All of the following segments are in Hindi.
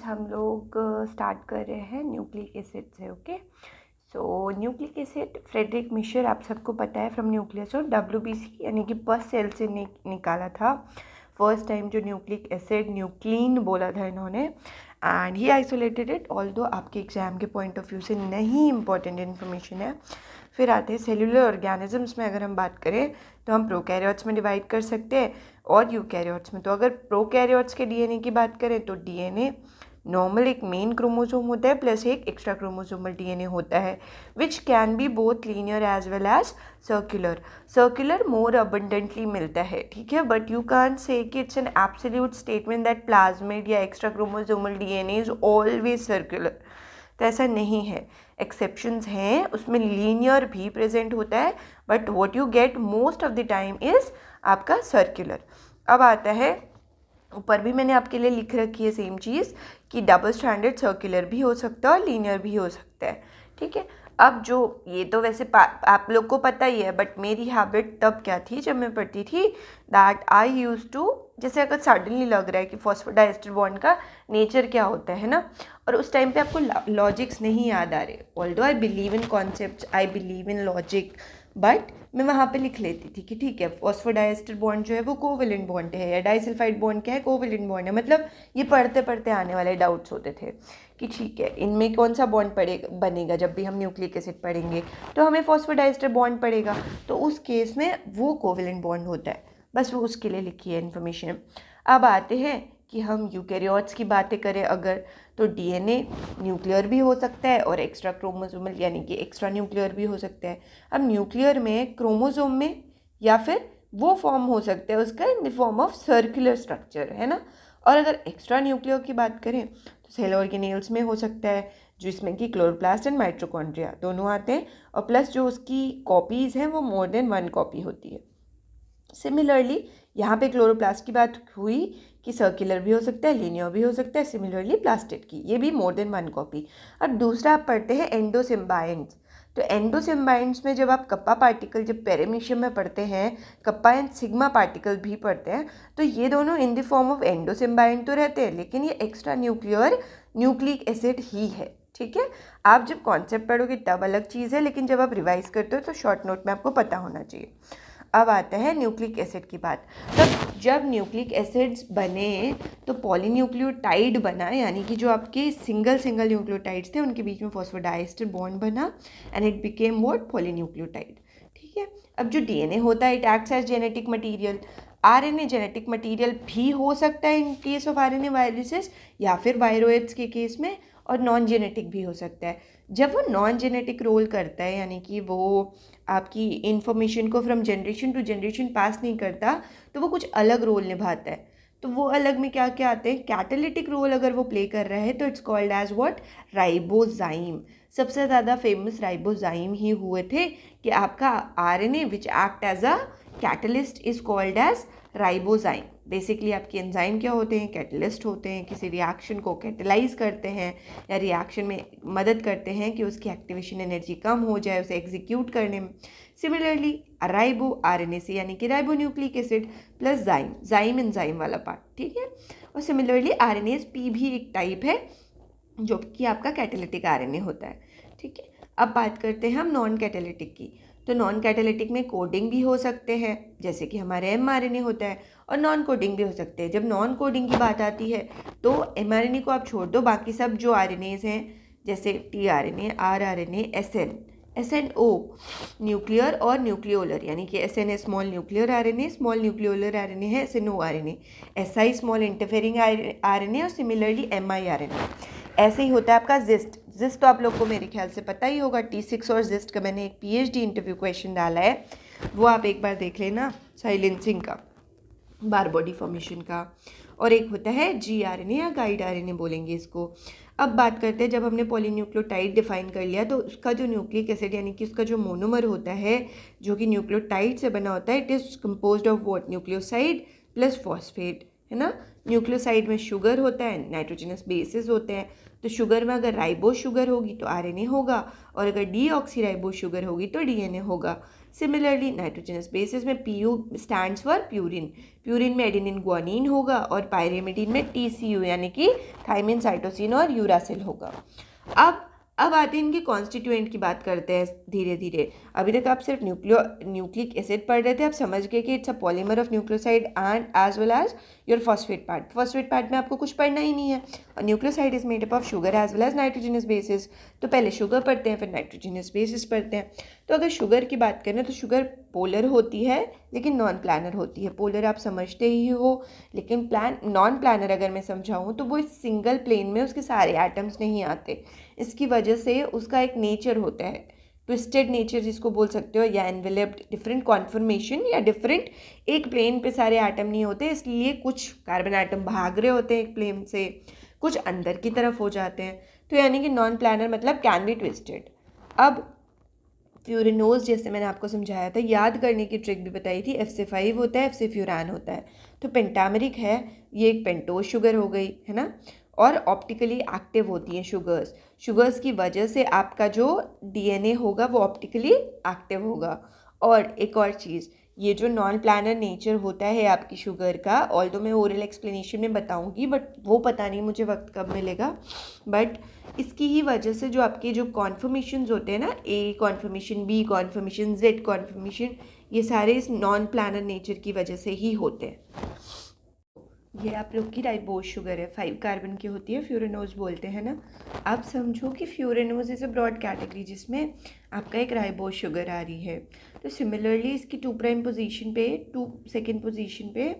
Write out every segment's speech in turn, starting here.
हम लोग स्टार्ट कर रहे हैं न्यूक्लिक एसिड से। ओके, सो न्यूक्लिक एसिड फ्रेडरिक मिशर आप सबको पता है फ्रॉम न्यूक्लियस और WBC यानी कि बस सेल से निकाला था फर्स्ट टाइम जो न्यूक्लिक एसिड न्यूक्लीन बोला था इन्होंने, and he isolated it. Although आपके एग्जाम के पॉइंट ऑफ व्यू से नहीं इम्पॉर्टेंट इन्फॉर्मेशन है। फिर आते हैं सेल्यूलर ऑर्गेनिजम्स में। अगर हम बात करें तो हम प्रोकैरियोट्स में डिवाइड कर सकते हैं और यूकैरियोट्स में। तो अगर प्रोकैरियोट्स के डीएनए की बात करें तो डीएनए नॉर्मल एक मेन क्रोमोसोम होता है प्लस एक एक्स्ट्रा क्रोमोसोमल डीएनए होता है which can be both linear as well as circular more abundantly मिलता है, ठीक है। बट यू कांट से कि it's an absolute statement that plasmid या extra chromosomal DNA is always circular, तो ऐसा नहीं है। एक्सेप्शंस हैं, उसमें लीनियर भी प्रेजेंट होता है but what you get most of the time is आपका सर्कुलर। अब आता है, ऊपर भी मैंने आपके लिए लिख रखी है सेम चीज़ कि डबल स्टैंडर्ड सर्कुलर भी हो सकता है और लीनियर भी हो सकता है, ठीक है। अब जो ये तो वैसे आप लोग को पता ही है, बट मेरी हैबिट तब क्या थी जब मैं पढ़ती थी, दैट आई यूज टू, जैसे अगर सडनली लग रहा है कि फॉस्फोडाइएस्टर बॉन्ड का नेचर क्या होता है ना, और उस टाइम पे आपको लॉजिक्स नहीं याद आ रहे, although I believe in concept, I believe in logic, but मैं वहाँ पे लिख लेती थी कि ठीक है फॉस्फोडाइएस्टर बॉन्ड जो है वो कोवेलेंट बॉन्ड है, या डाइसल्फाइड बॉन्ड क्या है, कोवेलेंट बॉन्ड है। मतलब ये पढ़ते पढ़ते आने वाले डाउट्स होते थे कि ठीक है इनमें कौन सा बॉन्ड बनेगा। जब भी हम न्यूक्लिक एसिड पढ़ेंगे तो हमें फॉस्फोडाइएस्टर बॉन्ड पड़ेगा, तो उस केस में वो कोवेलेंट बॉन्ड होता है, बस वो उसके लिए लिखी है इन्फॉर्मेशन। अब आते हैं कि हम यूकैरियोट्स की बातें करें अगर, तो डीएनए न्यूक्लियर भी हो सकता है और एक्स्ट्रा क्रोमोसोमल यानी कि एक्स्ट्रा न्यूक्लियर भी हो सकता है। अब न्यूक्लियर में क्रोमोसोम में या फिर वो फॉर्म हो सकता है उसका in the form of circular structure, है ना। और अगर एक्स्ट्रा न्यूक्लियर की बात करें तो सेल ऑर्गेनेल्स में हो सकता है, जिसमें कि क्लोरोप्लास्ट एंड माइटोकॉन्ड्रिया दोनों आते हैं, और प्लस जो उसकी कॉपीज़ हैं वो मोर देन 1 कॉपी होती है। सिमिलरली यहाँ पे क्लोरोप्लास्ट की बात हुई कि सर्कुलर भी हो सकता है, लीनियर भी हो सकता है। सिमिलरली प्लास्टिड की ये भी मोर देन 1 कॉपी। अब दूसरा आप पढ़ते हैं एंडोसिम्बायंट्स। तो एंडोसिम्बायंट्स में जब आप कप्पा पार्टिकल, जब पेरामीशियम में पढ़ते हैं कप्पा एंड सिग्मा पार्टिकल भी पढ़ते हैं, तो ये दोनों इन द फॉर्म ऑफ एंडोसिम्बायंट तो रहते हैं, लेकिन ये एक्स्ट्रा न्यूक्लियर न्यूक्लिक एसिड ही है, ठीक है। आप जब कॉन्सेप्ट पढ़ोगे तब अलग चीज़ है, लेकिन जब आप रिवाइज करते हो तो शॉर्ट नोट में आपको पता होना चाहिए। अब आता है न्यूक्लिक एसिड की बात। तब जब न्यूक्लिक एसिड्स बने तो पॉलीन्यूक्लियोटाइड बना, यानी कि जो आपके सिंगल न्यूक्लियोटाइड्स थे उनके बीच में फॉस्फोडाइएस्टर बॉन्ड बना and it became what, polynucleotide, ठीक है। अब जो डीएनए होता है it acts as genetic material. RNA genetic material भी हो सकता है in case of RNA viruses या फिर वायरोइड्स के केस में, और नॉन जेनेटिक भी हो सकता है। जब वो नॉन जेनेटिक रोल करता है यानी कि वो आपकी इंफॉर्मेशन को from generation to generation pass नहीं करता, तो वो कुछ अलग रोल निभाता है। तो वो अलग में क्या क्या आते हैं, कैटालिटिक रोल अगर वो प्ले कर रहा है तो it's called as what, ribozyme. सबसे ज़्यादा फेमस राइबोजाइम ही हुए थे कि आपका RNA which act as a catalyst is called as ribozyme. Basically आपके एंजाइम क्या होते हैं, कैटलिस्ट होते हैं, किसी रिएक्शन को कैटलाइज करते हैं या रिएक्शन में मदद करते हैं कि उसकी एक्टिवेशन एनर्जी कम हो जाए उसे एग्जीक्यूट करने में। सिमिलरली राइबो आरएनए से यानी कि राइबो न्यूक्लिक एसिड प्लस जाइम एंजाइम वाला पार्ट, ठीक है। और सिमिलरली आरएनएज पी भी एक टाइप है जो कि आपका कैटालिटिक आरएनए होता है, ठीक है। अब बात करते हैं हम नॉन कैटालिटिक की। तो नॉन कैटालिटिक में कोडिंग भी हो सकते हैं जैसे कि हमारे एमआरएनए होता है, और नॉन कोडिंग भी हो सकते हैं। जब नॉन कोडिंग की बात आती है तो एमआरएनए को आप छोड़ दो, बाकी सब जो आरएनएज हैं जैसे टीआरएनए, आरआरएनए, एसएनओ न्यूक्लियर और न्यूक्लियोलर, यानी कि SNA small nuclear RNA, small nucleolar RNA है SNO RNA, SI small interfering RNA, और सिमिलरली एमआई आरएनए। ऐसे ही होता है आपका जिस्ट तो आप लोग को मेरे ख्याल से पता ही होगा, T6 और जिस्ट का मैंने एक पीएचडी इंटरव्यू क्वेश्चन डाला है, वो आप एक बार देख लेना, साइलेंसिंग का, बार बॉडी फॉर्मेशन का। और एक होता है जीआरएनए या गाइड आरएनए बोलेंगे इसको। अब बात करते हैं, जब हमने पॉलीन्यूक्लियोटाइड डिफाइन कर लिया तो उसका जो न्यूक्लिक एसिड यानी कि उसका जो मोनोमर होता है जो कि न्यूक्लियोटाइड से बना होता है, it is composed of what, nucleoside plus phosphate, है ना। न्यूक्लियोसाइड में शुगर होता है, नाइट्रोजनस बेसिस होते हैं। तो शुगर में अगर राइबोस शुगर होगी तो आरएनए होगा, और अगर डीऑक्सी राइबोस शुगर होगी तो डीएनए होगा। सिमिलरली नाइट्रोजनस बेसिस में PU stands for purine, purine में एडेनिन ग्वानिन होगा और पायरिमिडीन में TCU यानी कि थाइमिन, साइटोसिन और यूरासिल होगा। अब आते हैं इनके कॉन्स्टिट्यूएंट की बात करते हैं धीरे धीरे। अभी तक आप सिर्फ न्यूक्लिक एसिड पढ़ रहे थे, आप समझ गए कि it's a polymer of nucleoside and as well as your phosphate part. Phosphate part में आपको कुछ पढ़ना ही नहीं है। और nucleoside is made up of sugar as well as nitrogenous bases. तो पहले शुगर पढ़ते हैं, फिर नाइट्रोजनस बेसिस पढ़ते हैं। तो अगर शुगर की बात करें तो शुगर पोलर होती है लेकिन नॉन प्लानर होती है। पोलर आप समझते ही हो, लेकिन नॉन प्लानर अगर मैं समझाऊँ तो वो इस सिंगल प्लेन में उसके सारे एटम्स नहीं आते। इसकी वजह से उसका एक नेचर होता है, ट्विस्टेड नेचर जिसको बोल सकते हो, या एनवेलप्ड, डिफरेंट कॉन्फर्मेशन या डिफरेंट, एक प्लेन पे सारे एटम नहीं होते, इसलिए कुछ कार्बन एटम भाग रहे होते हैं एक प्लेन से, कुछ अंदर की तरफ हो जाते हैं। तो यानी कि नॉन प्लानर मतलब कैन बी ट्विस्टेड। अब फ्यूरेनोज जैसे मैंने आपको समझाया था, याद करने की ट्रिक भी बताई थी, F से 5 होता है, F से फ्यूरान होता है। तो पेंटामेरिक है, ये एक पेंटोज शुगर हो गई है ना, और ऑप्टिकली एक्टिव होती हैं शुगर्स की वजह से आपका जो DNA होगा वो ऑप्टिकली एक्टिव होगा। और एक और चीज़, ये जो नॉन प्लानर नेचर होता है आपकी शुगर का, ऑल्दो मैं ओरल एक्सप्लेनेशन में बताऊंगी, बट वो पता नहीं मुझे वक्त कब मिलेगा, बट इसकी ही वजह से जो आपके जो कॉन्फर्मेशंस होते हैं ना, A conformation, B conformation, Z conformation, ये सारे इस नॉन प्लानर नेचर की वजह से ही होते हैं। ये आप लोग की राइबोज शुगर है, 5 कार्बन की होती है, फ्यूरेनोज बोलते हैं ना। अब समझो कि फ्यूरेनोज इज़ अ ब्रॉड कैटेगरी जिसमें आपका एक राइबोज शुगर आ रही है। तो सिमिलरली इसकी 2 प्राइम पोजीशन पे, 2 सेकेंड पोजीशन पे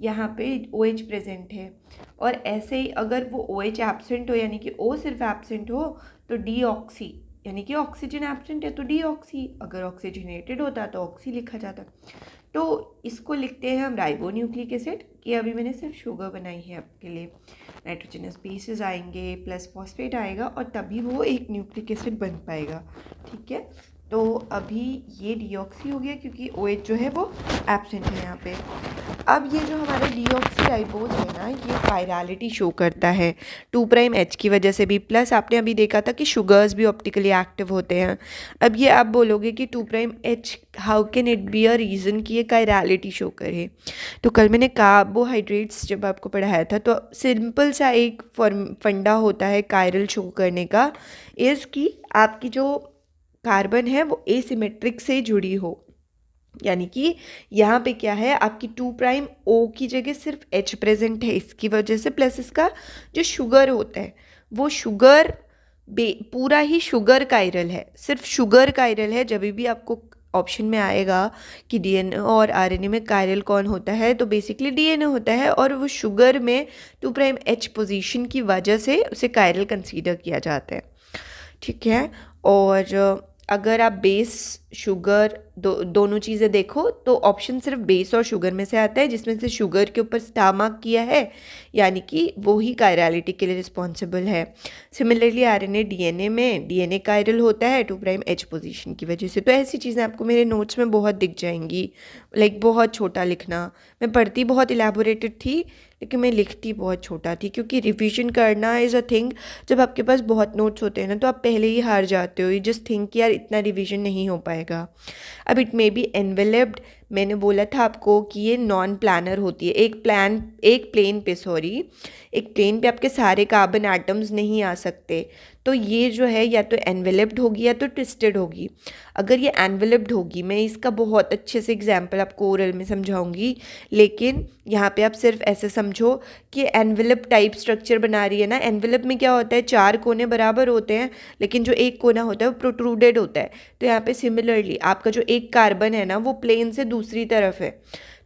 यहाँ पे OH प्रेजेंट है। और ऐसे ही अगर वो OH एब्सेंट हो यानी कि O सिर्फ एब्सेंट हो तो डीऑक्सी, यानी कि ऑक्सीजन एब्सेंट है तो डीऑक्सी, अगर ऑक्सीजनेटेड होता तो ऑक्सी लिखा जाता। तो इसको लिखते हैं हम राइबोन्यूक्लिक एसिड, कि अभी मैंने सिर्फ शुगर बनाई है आपके लिए। नाइट्रोजनस बेसिस आएंगे प्लस फॉस्फेट आएगा और तभी वो एक न्यूक्लिक एसिड बन पाएगा, ठीक है। तो अभी ये डीऑक्सी हो गया क्योंकि OH जो है वो एब्सेंट है यहाँ पे। अब ये जो हमारा डीऑक्सी राइबोज है ना, ये कायरलिटी शो करता है 2 प्राइम H की वजह से भी, प्लस आपने अभी देखा था कि शुगर्स भी ऑप्टिकली एक्टिव होते हैं। अब ये आप बोलोगे कि 2 prime H how can it be a reason कि ये कायरलिटी शो करे। तो कल मैंने कार्बोहाइड्रेट्स जब आपको पढ़ाया था तो सिंपल सा एक फंडा होता है कायरल शो करने का, इज़ कि आपकी जो कार्बन है वो एसिमेट्रिक से जुड़ी हो, यानी कि यहाँ पे क्या है, आपकी 2 प्राइम O की जगह सिर्फ H प्रेजेंट है इसकी वजह से, प्लस इसका जो शुगर होता है वो शुगर पूरा ही शुगर कायरल है, सिर्फ शुगर कायरल है। जब भी आपको ऑप्शन में आएगा कि DNA और RNA में कायरल कौन होता है, तो बेसिकली DNA होता है, और वो शुगर में 2 प्राइम H पोजीशन की वजह से उसे कायरल कंसीडर किया जाता है, ठीक है। और अगर आप बेस शुगर दोनों चीज़ें देखो तो ऑप्शन सिर्फ बेस और शुगर में से आता है, जिसमें से शुगर के ऊपर स्टार मार्क किया है, यानी कि वो ही कायरलिटी के लिए रिस्पॉन्सिबल है। सिमिलरली RNA DNA में DNA कायरल होता है 2 प्राइम H पोजीशन की वजह से। तो ऐसी चीज़ें आपको मेरे नोट्स में बहुत दिख जाएंगी, लाइक बहुत छोटा लिखना। मैं पढ़ती बहुत इलेबोरेटेड थी लेकिन मैं लिखती बहुत छोटा थी, क्योंकि रिवीजन करना इज़ अ थिंग, जब आपके पास बहुत नोट्स होते हैं ना तो आप पहले ही हार जाते हो, यू जस्ट थिंक कि यार इतना रिवीजन नहीं हो पाएगा। अब इट मे बी एनवेलप्ड, मैंने बोला था आपको कि ये नॉन प्लानर होती है, एक प्लेन पे आपके सारे कार्बन एटम्स नहीं आ सकते, तो ये जो है या तो एनवेलप्ड होगी या तो ट्विस्टेड होगी। अगर ये एनवेलप्ड होगी, मैं इसका बहुत अच्छे से एग्जांपल आपको ओरल में समझाऊंगी, लेकिन यहाँ पे आप सिर्फ ऐसे समझो कि एनवेलप टाइप स्ट्रक्चर बना रही है ना। एनवेलप में क्या होता है, 4 कोने बराबर होते हैं लेकिन जो एक कोना होता है वो प्रोट्रूडेड होता है। तो यहाँ पे सिमिलरली आपका जो एक कार्बन है ना वो प्लेन से दूसरी तरफ है,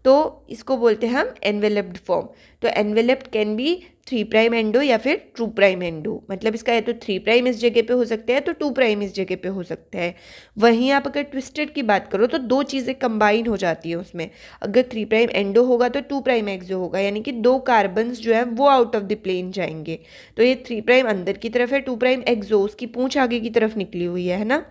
तो इसको बोलते हैं हम एनवेलप्ड फॉर्म। तो enveloped can be 3 prime endo या फिर 2 प्राइम एंडो, मतलब इसका या तो 3 प्राइम इस जगह पे हो सकता है तो 2 प्राइम इस जगह पे हो सकता है। वहीं आप अगर ट्विस्टेड की बात करो तो 2 चीज़ें कंबाइन हो जाती है उसमें। अगर 3 प्राइम एंडो होगा तो 2 प्राइम एक्सो होगा, यानी कि 2 कार्बन्स जो है वो आउट ऑफ द प्लेन जाएंगे। तो ये 3 प्राइम अंदर की तरफ है, 2 प्राइम एक्सो उसकी पूंछ आगे की तरफ निकली हुई है ना।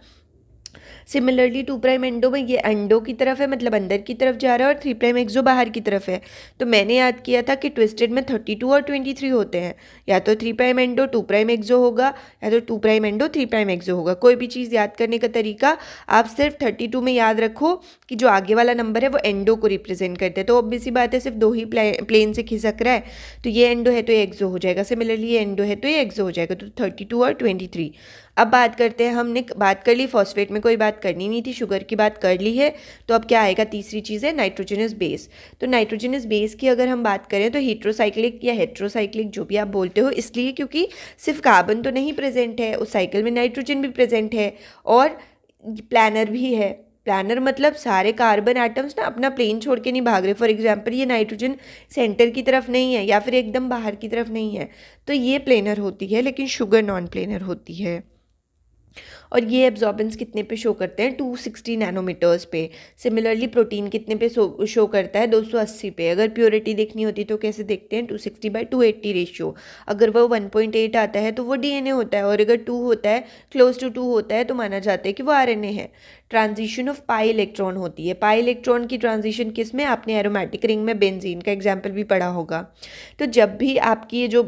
सिमिलरली 2' एंडो में ये एंडो की तरफ है, मतलब अंदर की तरफ जा रहा है, और 3' एक्सो बाहर की तरफ है। तो मैंने याद किया था कि ट्विस्टेड में 32 और 23 होते हैं, या तो 3' एंडो 2' एक्सो होगा, या तो 2' एंडो 3' एक्सो होगा। कोई भी चीज़ याद करने का तरीका, आप सिर्फ 32 में याद रखो कि जो आगे वाला नंबर है वो एंडो को रिप्रेजेंट करते हैं। तो ऑब्वियस सी बात है, सिर्फ दो ही प्लेन से खिसक रहा है, तो ये एंडो है तो ये एक्सो हो जाएगा। सिमिलरली ये एंडो है तो ये एक्सो हो जाएगा। तो 32 और 23। अब बात करते हैं, हमने बात कर ली फॉस्फेट में, कोई बात करनी नहीं थी, शुगर की बात कर ली है। तो अब क्या आएगा, तीसरी चीज़ है नाइट्रोजनस बेस। तो नाइट्रोजनस बेस की अगर हम बात करें तो हीट्रोसाइक्लिक या हेट्रोसाइक्लिक जो भी आप बोलते हो, इसलिए क्योंकि सिर्फ कार्बन तो नहीं प्रेजेंट है, उस साइकिल में नाइट्रोजन भी प्रेजेंट है और प्लानर भी है। प्लानर मतलब सारे कार्बन एटम्स ना अपना प्लेन छोड़ के नहीं भाग रहे। फॉर एग्जांपल ये नाइट्रोजन सेंटर की तरफ नहीं है या फिर एकदम बाहर की तरफ नहीं है, तो ये प्लेनर होती है, लेकिन शुगर नॉन प्लेनर होती है। और ये एब्जॉर्बेंस कितने पे शो करते हैं, 260 नैनोमीटर्स पे। सिमिलरली प्रोटीन कितने पे शो करता है, 280 पे। अगर प्योरिटी देखनी होती तो कैसे देखते हैं, 260/280 रेशियो। अगर वो 1.8 आता है तो वो डीएनए होता है, और अगर 2 होता है, क्लोज टू 2 होता है, तो माना जाता है कि वो आरएनए है। ट्रांजिशन ऑफ पाई इलेक्ट्रॉन होती है। पाई इलेक्ट्रॉन की ट्रांजिशन किस में, आपने एरोमेटिक रिंग में बेंजीन का एग्जाम्पल भी पढ़ा होगा। तो जब भी आपकी ये जो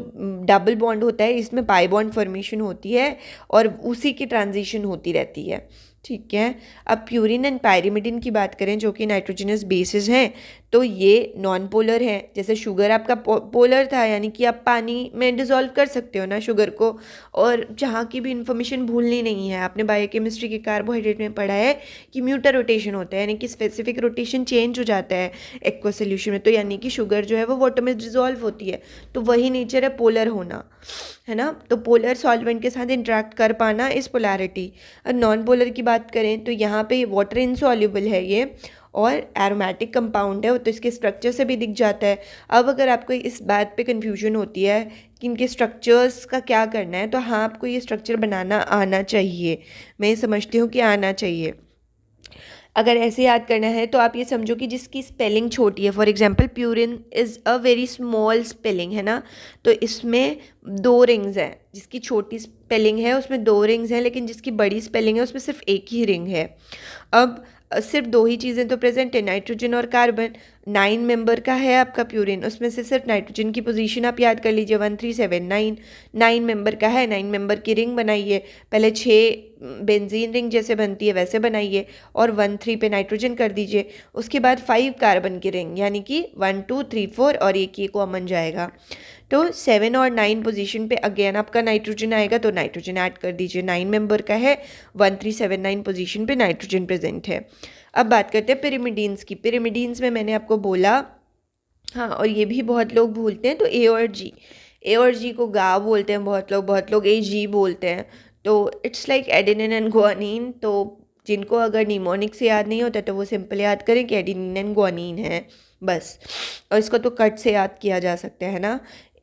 डबल बॉन्ड होता है, इसमें पाई बॉन्ड फॉर्मेशन होती है और उसी की ट्रांजिशन होती रहती है। ठीक है। अब प्यूरिन एंड पायरिमिडिन की बात करें, जो कि नाइट्रोजनस बेसिस हैं, तो ये नॉन पोलर हैं। जैसे शुगर आपका पोलर था, यानी कि आप पानी में डिज़ोल्व कर सकते हो ना शुगर को। और जहाँ की भी इन्फॉर्मेशन भूलनी नहीं है, आपने बायोकेमिस्ट्री के कार्बोहाइड्रेट में पढ़ा है कि म्यूटर रोटेशन होता है, यानी कि स्पेसिफिक रोटेशन चेंज हो जाता है एक्वा सोल्यूशन में। तो यानी कि शुगर जो है वो वाटर में डिज़ोल्व होती है, तो वही नेचर है पोलर होना, है ना। तो पोलर सॉल्वेंट के साथ इंटरेक्ट कर पाना इस पोलैरिटी। और नॉन पोलर की बात करें तो यहाँ पे वाटर इनसॉल्युबल है ये, और एरोमेटिक कंपाउंड है, तो इसके स्ट्रक्चर से भी दिख जाता है। अब अगर आपको इस बात पे कंफ्यूजन होती है कि इनके स्ट्रक्चर्स का क्या करना है, तो हाँ, आपको ये स्ट्रक्चर बनाना आना चाहिए। मैं समझती हूँ कि आना चाहिए। अगर ऐसे याद करना है तो आप ये समझो कि जिसकी स्पेलिंग छोटी है, for example purine is a very small spelling, है ना। तो इसमें 2 रिंग्स हैं, जिसकी छोटी स्पेलिंग है उसमें 2 रिंग्स हैं, लेकिन जिसकी बड़ी स्पेलिंग है उसमें सिर्फ एक ही रिंग है। अब सिर्फ 2 ही चीज़ें तो प्रेजेंट है, नाइट्रोजन और कार्बन। 9 मेंबर का है आपका प्यूरिन, उसमें से सिर्फ नाइट्रोजन की पोजीशन आप याद कर लीजिए, 1379। 9 मेंबर का है, 9 मेंबर की रिंग बनाइए। पहले 6 बेंजीन रिंग जैसे बनती है वैसे बनाइए, और 1 3 पे नाइट्रोजन कर दीजिए। उसके बाद 5 कार्बन की रिंग, यानी कि 1 2 3 4 और एक ये कॉमन जाएगा। तो 7 और 9 पोजीशन पे अगेन आपका नाइट्रोजन आएगा, तो नाइट्रोजन ऐड कर दीजिए। 9 मेंबर का है, 1379 पोजीशन पे नाइट्रोजन प्रेजेंट है। अब बात करते हैं पिरिमिडीन्स की। पिरिमिडीन्स में मैंने आपको बोला, हाँ, और ये भी बहुत लोग भूलते हैं, तो ए और जी। ए और जी को गा बोलते हैं बहुत लोग ए जी बोलते हैं। तो it's like adenine and guanine. तो जिनको अगर निमोनिक से याद नहीं होता तो वो सिंपल याद करें कि एडेनिन एंड गुआनिन है, बस। और इसको तो कट से याद किया जा सकता है ना,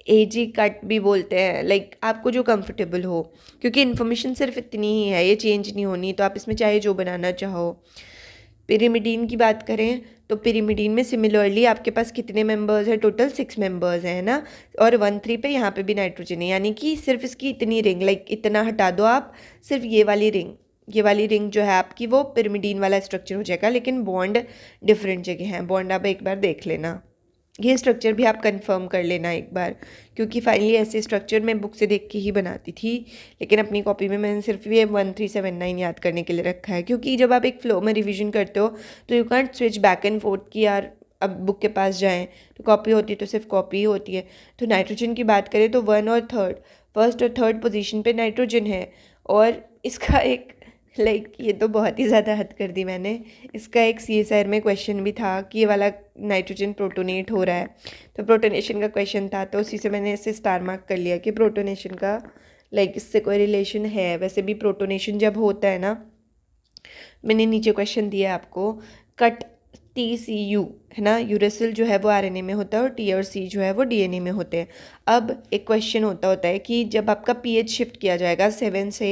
एजी कट भी बोलते हैं, लाइक आपको जो कंफर्टेबल हो, क्योंकि इन्फॉर्मेशन सिर्फ इतनी ही है, ये चेंज नहीं होनी, तो आप इसमें चाहे जो बनाना चाहो। पिरिमिडीन की बात करें तो पिरिमिडीन में सिमिलरली आपके पास कितने मेंबर्स हैं, टोटल 6 मेंबर्स हैं, है ना। और 1 3 पे यहाँ पे भी नाइट्रोजन है, यानी कि सिर्फ इसकी इतनी रिंग, लाइक इतना हटा दो आप, सिर्फ ये वाली रिंग जो है आपकी, वो पिरिमिडीन वाला स्ट्रक्चर हो जाएगा। लेकिन बॉन्ड डिफरेंट जगह हैं, बॉन्ड आप एक बार देख लेना, ये स्ट्रक्चर भी आप कंफर्म कर लेना एक बार, क्योंकि फाइनली ऐसे स्ट्रक्चर मैं बुक से देख के ही बनाती थी, लेकिन अपनी कॉपी में मैंने सिर्फ ये 1379 याद करने के लिए रखा है। क्योंकि जब आप एक फ्लो में रिवीजन करते हो तो you can't switch back and fourth कि यार अब बुक के पास जाएं, तो कॉपी होती है तो सिर्फ कॉपी ही होती है। तो नाइट्रोजन की बात करें तो 1 और 3, फर्स्ट और थर्ड पोजीशन पे नाइट्रोजन है। और इसका एक ये तो बहुत ही ज़्यादा हद कर दी मैंने। इसका एक CSIR में क्वेश्चन भी था कि ये वाला नाइट्रोजन प्रोटोनेट हो रहा है, तो प्रोटोनेशन का क्वेश्चन था, तो उसी से मैंने इसे स्टार मार्क कर लिया कि प्रोटोनेशन का इससे कोई रिलेशन है। वैसे भी प्रोटोनेशन जब होता है ना, मैंने नीचे क्वेश्चन दिया आपको, कट TCU, है ना, यूरेसिल जो है वो RNA में होता है और T और C जो है वो DNA में होते हैं। अब एक क्वेश्चन होता है कि जब आपका pH शिफ्ट किया जाएगा 7 से,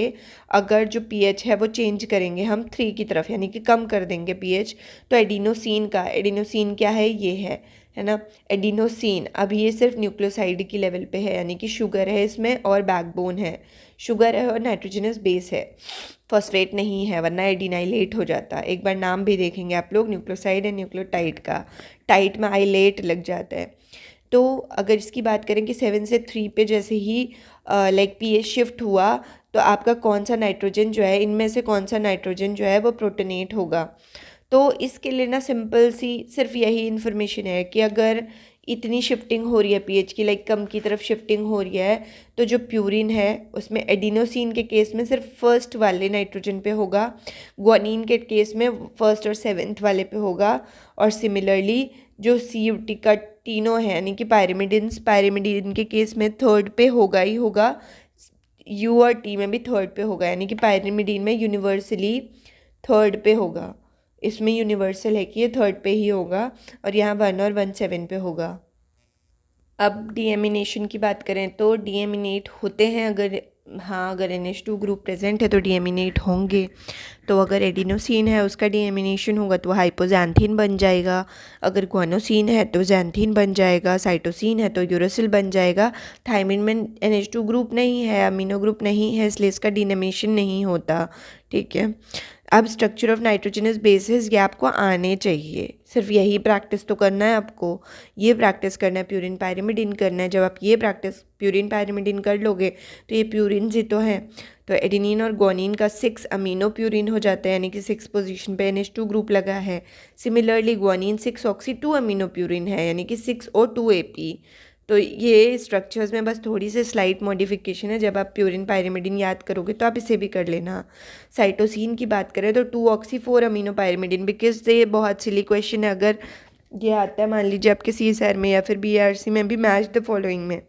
अगर जो pH है वो चेंज करेंगे हम 3 की तरफ, यानी कि कम कर देंगे pH, तो एडिनोसिन क्या है, ये है ना। एडिनोसिन, अब ये सिर्फ न्यूक्लियोसाइड की लेवल पे है, यानी कि शुगर है इसमें और बैकबोन है, शुगर है और नाइट्रोजनस बेस है, फॉस्फेट नहीं है, वरना एडिनाइलेट हो जाता। एक बार नाम भी देखेंगे आप लोग न्यूक्लियोसाइड एंड न्यूक्लियोटाइड का, टाइट में आइलेट लग जाता है। तो अगर इसकी बात करें कि 7 से 3 पे जैसे ही लाइक pH शिफ्ट हुआ तो आपका कौन सा नाइट्रोजन जो है, इनमें से कौन सा नाइट्रोजन जो है वो प्रोटोनेट होगा। तो इसके लिए ना सिंपल सी सिर्फ यही इन्फॉर्मेशन है कि अगर इतनी शिफ्टिंग हो रही है pH की, लाइक कम की तरफ शिफ्टिंग हो रही है, तो जो प्यूरिन है उसमें एडिनोसिन के केस में सिर्फ फर्स्ट वाले नाइट्रोजन पे होगा, ग्वानिन के केस में फर्स्ट और 7th वाले पे होगा, और सिमिलरली जो CUT का तीनों है यानी कि पायरिमिडिन के केस में थर्ड पे होगा ही होगा, U और T में भी थर्ड पे होगा, यानी कि पायरिमिडिन में यूनिवर्सली थर्ड पे होगा, इसमें यूनिवर्सल है कि ये थर्ड पे ही होगा, और यहाँ 1 और 1 7 पे होगा। अब डीएमिनेशन की बात करें तो डीएमिनेट होते हैं, अगर NH2 ग्रुप प्रेजेंट है तो डीएमिनेट होंगे। तो अगर एडिनोसिन है उसका डीएमिनेशन होगा तो हाइपोजैंथीन बन जाएगा, अगर ग्वानोसिन है तो जैंथीन बन जाएगा, साइटोसिन है तो यूरोसिल बन जाएगा। थायमिन में NH2 ग्रुप नहीं है, अमीनो ग्रुप नहीं है, इसलिए इसका डीएमिनेशन नहीं होता, ठीक है। अब स्ट्रक्चर ऑफ नाइट्रोजनस बेसिस ये आपको आने चाहिए, सिर्फ यही प्रैक्टिस तो करना है आपको, ये प्रैक्टिस करना है, प्यूरिन पायरिमिडिन करना है। जब आप ये प्रैक्टिस प्यूरिन पायरिमिडिन कर लोगे तो ये प्यूरिन ही तो हैं, तो एडेनिन और ग्वानिन का 6 अमीनो प्यूरिन हो जाता है, यानी कि 6 पोजीशन पे NH2 ग्रुप लगा है। Similarly guanine 6 oxy 2 amino purine है, यानी कि 6 और 2 AP। तो ये स्ट्रक्चर्स में बस थोड़ी सी स्लाइट मॉडिफिकेशन है, जब आप प्यूरिन पायरिमिडिन याद करोगे तो आप इसे भी कर लेना। साइटोसिन की बात करें तो 2 ऑक्सी 4 अमीनो पायरिमिडिन, बिकॉज ये बहुत सिली क्वेश्चन है, अगर ये आता है मान लीजिए आपके CSR में या फिर BRC में भी, मैच द फॉलोइंग में,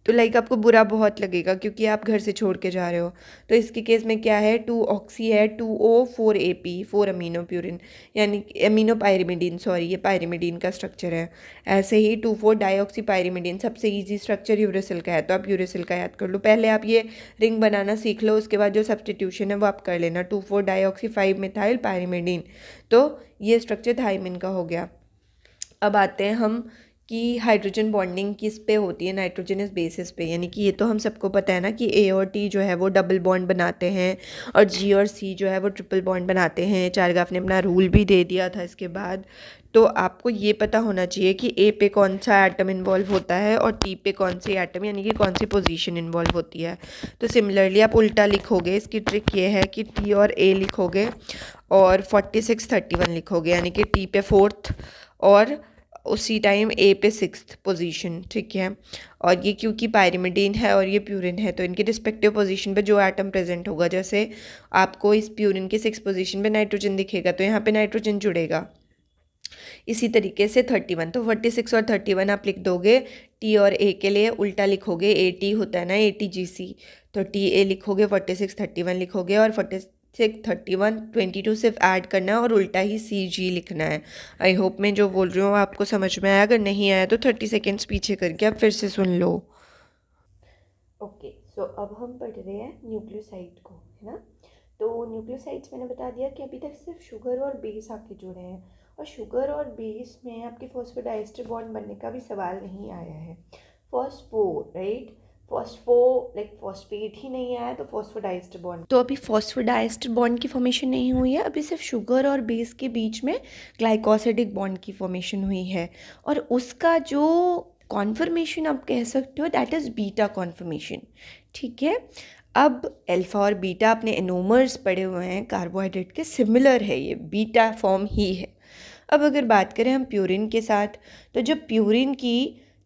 तो लाइक आपको बुरा बहुत लगेगा क्योंकि आप घर से छोड़ के जा रहे हो। तो इसके केस में क्या है, 2 ऑक्सी है, 2O 4 AP 4 अमीनो प्यूरिन, यानी अमीनो पायरिमिडिन, सॉरी ये पायरिमिडिन का स्ट्रक्चर है। ऐसे ही 2,4 डाईऑक्सी पायरिमिडिन, सबसे इजी स्ट्रक्चर यूरेसिल का है, तो आप यूरेसिल का याद कर लो। पहले आप ये रिंग बनाना सीख लो, उसके बाद जो सब्सटीट्यूशन है वो आप कर लेना। 2,4 डाईऑक्सी 5 मिथाइल पायरिमिडिन, तो ये स्ट्रक्चर थायमिन का हो गया। अब आते हैं हम कि हाइड्रोजन बॉन्डिंग किस पे होती है, नाइट्रोजनस बेसिस पे, यानी कि ये तो हम सबको पता है ना कि A और T जो है वो डबल बॉन्ड बनाते हैं और G और C जो है वो ट्रिपल बॉन्ड बनाते हैं। चारगाफ ने अपना रूल भी दे दिया था इसके बाद। तो आपको ये पता होना चाहिए कि A पे कौन सा एटम इन्वॉल्व होता है और T पे कौन सी एटम यानी कि कौन सी पोजीशन इन्वॉल्व होती है। तो सिमिलरली आप उल्टा लिखोगे, इसकी ट्रिक ये है कि T और A लिखोगे और 46 31 लिखोगे, यानी कि T पे 4th और उसी टाइम A पे 6th पोजीशन, ठीक है। और ये क्योंकि पायरिमिडिन है और ये प्यूरिन है तो इनके रिस्पेक्टिव पोजीशन पे जो एटम प्रेजेंट होगा, जैसे आपको इस प्यूरिन के 6 पोजीशन पे नाइट्रोजन दिखेगा तो यहाँ पे नाइट्रोजन जुड़ेगा। इसी तरीके से 31, तो 46 और 31 आप लिख दोगे। T और A के लिए उल्टा लिखोगे, AT होता है ना ATGC, तो TA लिखोगे, 46 31 लिखोगे, और 46 31 22 सिर्फ ऐड करना है और उल्टा ही CG लिखना है। आई होप मैं जो बोल रही हूँ आपको समझ में आया, अगर नहीं आया तो 30 सेकेंड्स पीछे करके आप फिर से सुन लो। ओके, सो अब हम पढ़ रहे हैं न्यूक्लियोसाइड को, है ना। तो न्यूक्लियोसाइड्स मैंने बता दिया कि अभी तक सिर्फ शुगर और बेस आपके जुड़े हैं, और शुगर और बेस में आपके फॉस्फोडाइस्टर बॉन्ड बनने का भी सवाल नहीं आया है। Phospho, right, phospho like phosphate ही नहीं आया तो फॉस्फोडाइस्टर बॉन्ड, तो अभी फॉस्फोडाइस्टर बॉन्ड की फॉर्मेशन नहीं हुई है, अभी सिर्फ शुगर और बेस के बीच में ग्लाइकोसिडिक बॉन्ड की फॉर्मेशन हुई है। और उसका जो कॉन्फर्मेशन आप कह सकते हो दैट इज़ बीटा कॉन्फर्मेशन, ठीक है। अब अल्फा और बीटा अपने एनोमर्स पढ़े हुए हैं कार्बोहाइड्रेट के, सिमिलर है, ये बीटा फॉर्म ही है। अब अगर बात करें हम प्यूरिन के साथ, तो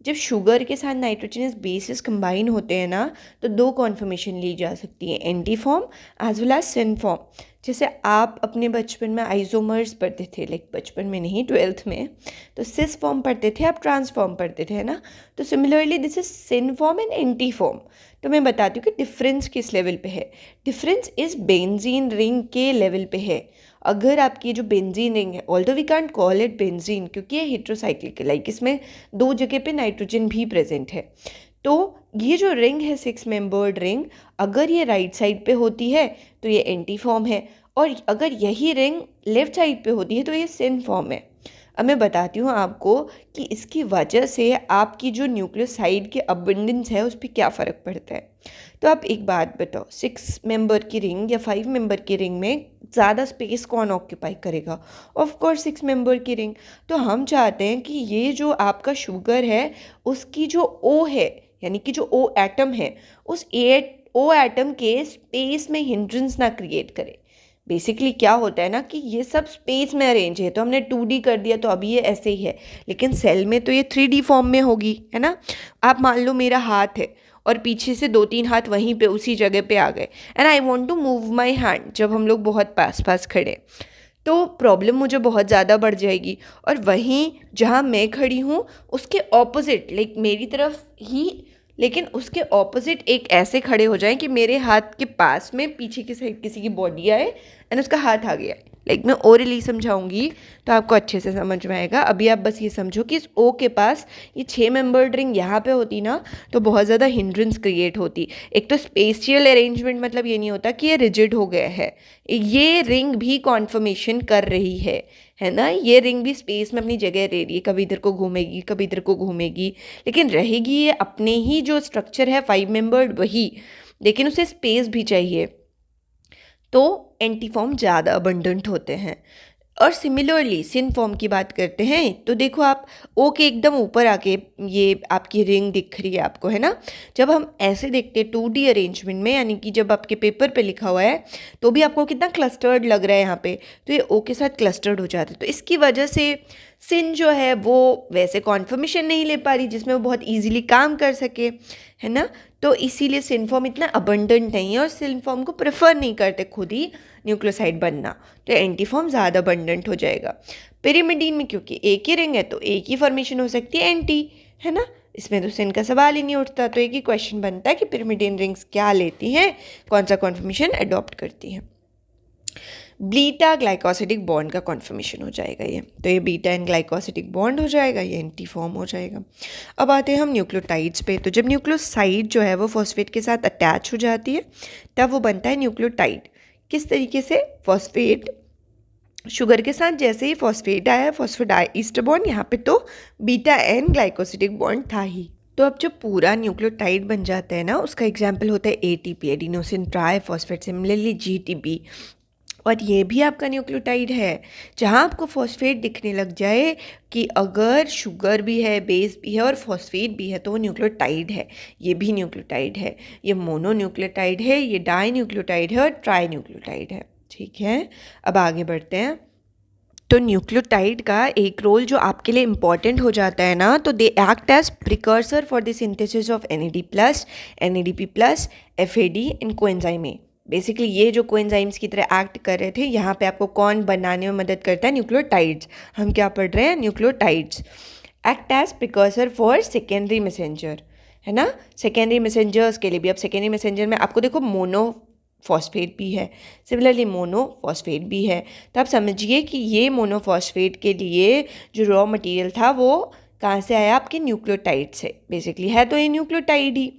जब शुगर के साथ नाइट्रोजनस बेसिस कंबाइन होते हैं ना, तो 2 कॉन्फर्मेशन ली जा सकती है, anti form as well as syn form. जैसे आप अपने बचपन में आइसोमर्स पढ़ते थे, लाइक बचपन में नहीं 12th में, तो सिस फॉर्म पढ़ते थे, आप ट्रांस फॉर्म पढ़ते थे, है ना। तो similarly this is syn form and anti form. तो मैं बताती हूँ कि डिफरेंस किस लेवल पे है। डिफरेंस इस बेंजीन रिंग के लेवल पे है। अगर आपकी जो बेंजीन रिंग है, although we can't call it benzene क्योंकि ये हेट्रोसाइक्लिक है, लाइक इसमें 2 जगह पे नाइट्रोजन भी प्रेजेंट है। तो ये जो रिंग है 6 मेंबर्ड रिंग, अगर ये राइट साइड पे होती है तो ये एंटी फॉर्म है, और अगर यही रिंग लेफ्ट साइड पे होती है तो ये सिन फॉर्म है। अब मैं बताती हूँ आपको कि इसकी वजह से आपकी जो न्यूक्लियोसाइड के अबंडेंस है उस पर क्या फ़र्क पड़ता है। तो आप एक बात बताओ, 6 मेंबर की रिंग या 5 मेंबर की रिंग में ज़्यादा स्पेस कौन ऑक्यूपाई करेगा? ऑफ कोर्स 6 मेंबर की रिंग। तो हम चाहते हैं कि ये जो आपका शुगर है उसकी जो ओ है, यानी कि जो ओ एटम है, उस ओ एटम के स्पेस में हिंड्रेंस ना क्रिएट करे। बेसिकली क्या होता है ना कि ये सब स्पेस में अरेंज है, तो हमने 2D कर दिया तो अभी ये ऐसे ही है, लेकिन सेल में तो ये 3D फॉर्म में होगी, है ना। आप मान लो मेरा हाथ है और पीछे से 2-3 हाथ वहीं पे उसी जगह पे आ गए, and I want to move my hand, जब हम लोग बहुत पास पास खड़े, तो प्रॉब्लम मुझे बहुत ज़्यादा बढ़ जाएगी। और वहीं जहाँ मैं खड़ी हूँ उसके ऑपोजिट, लाइक मेरी तरफ ही, लेकिन उसके ऑपोजिट एक ऐसे खड़े हो जाएं कि मेरे हाथ के पास में पीछे की साइड किसी की बॉडी आए एंड उसका हाथ आ गया। लाइक मैं ओरली समझाऊंगी तो आपको अच्छे से समझ में आएगा। अभी आप बस ये समझो कि इस ओ के पास ये 6 मेंबर्ड रिंग यहाँ पे होती ना तो बहुत ज़्यादा हिंड्रेंस क्रिएट होती। एक तो स्पेशियल अरेंजमेंट मतलब ये नहीं होता कि ये रिजिड हो गया है, ये रिंग भी कॉन्फर्मेशन कर रही है ना। ये रिंग भी स्पेस में अपनी जगह ले रही है, कभी इधर को घूमेगी कभी इधर को घूमेगी, लेकिन रहेगी ये अपने ही जो स्ट्रक्चर है 5 मेंबर्ड वही, लेकिन उसे स्पेस भी चाहिए। तो एंटी फॉर्म ज़्यादा अबंडेंट होते हैं। और सिमिलरली सिन फॉर्म की बात करते हैं तो देखो आप ओ के एकदम ऊपर आके ये आपकी रिंग दिख रही है आपको, है ना। जब हम ऐसे देखते हैं 2D अरेंजमेंट में, यानी कि जब आपके पेपर पे लिखा हुआ है तो भी आपको कितना क्लस्टर्ड लग रहा है यहाँ पे, तो ये ओ के साथ क्लस्टर्ड हो जाते हैं। तो इसकी वजह से सिन जो है वो वैसे कॉन्फर्मेशन नहीं ले पा रही जिसमें वो बहुत ईजिली काम कर सके, है ना। तो इसीलिए सिन फॉर्म इतना अबंडेंट नहीं है और सिन फॉर्म को प्रेफर नहीं करते खुद ही न्यूक्लियोसाइड बनना, तो एंटी फॉर्म ज़्यादा अबंडेंट हो जाएगा। पिरिमिडीन में क्योंकि एक ही रिंग है तो एक ही फॉर्मेशन हो सकती है एंटी, है ना, इसमें तो सिन का सवाल ही नहीं उठता। तो एक ही क्वेश्चन बनता है कि पिरिमिडीन रिंग्स क्या लेती हैं, कौन सा कॉन्फर्मेशन अडॉप्ट करती हैं। बीटा ग्लाइकोसिडिक बॉन्ड का कॉन्फर्मेशन हो जाएगा ये, तो ये बीटा एंड ग्लाइकोसिडिक बॉन्ड हो जाएगा, ये एंटी फॉर्म हो जाएगा। अब आते हैं हम न्यूक्लियोटाइड्स पे। तो जब न्यूक्लियोसाइड जो है वो फॉस्फेट के साथ अटैच हो जाती है तब वो बनता है न्यूक्लियोटाइड। किस तरीके से? फॉस्फेट शुगर के साथ जैसे ही फॉस्फेट आया, फॉस्फोडाइस्टर बॉन्ड, यहाँ पे तो बीटा एंड ग्लाइकोसिडिक बॉन्ड था ही। तो अब जो पूरा न्यूक्लियोटाइड बन जाता है ना उसका एग्जाम्पल होता है ATP, adenosine triphosphate, similarly GTP. और ये भी आपका न्यूक्लियोटाइड है। जहाँ आपको फॉस्फेट दिखने लग जाए कि अगर शुगर भी है, बेस भी है और फॉस्फेट भी है तो वो न्यूक्लियोटाइड है। ये भी न्यूक्लियोटाइड है, ये मोनो न्यूक्लियोटाइड है, ये डाई न्यूक्लियोटाइड है और ट्राई न्यूक्लियोटाइड है। ठीक है, अब आगे बढ़ते हैं। तो न्यूक्लियोटाइड का एक रोल जो आपके लिए इम्पॉर्टेंट हो जाता है ना, तो they act as precursor for the synthesis of NAD+, NADP+, FAD and coenzyme A. Basically ये जो कोएंजाइम्स की तरह एक्ट कर रहे थे, यहाँ पे आपको कौन बनाने में मदद करता है? न्यूक्लियोटाइड्स। हम क्या पढ़ रहे हैं? Nucleotides act as precursor for secondary messenger, है ना। सेकेंडरी मैसेंजर्स के लिए भी, अब सेकेंडरी मैसेंजर में आपको देखो मोनो फॉस्फेट भी है, सिमिलरली मोनोफॉस्फेट भी है। तो आप समझिए कि ये मोनोफॉस्फेट के लिए जो रॉ मटेरियल था वो कहाँ से आया? आपके न्यूक्लियोटाइड से। बेसिकली है तो ये न्यूक्लियोटाइड ही।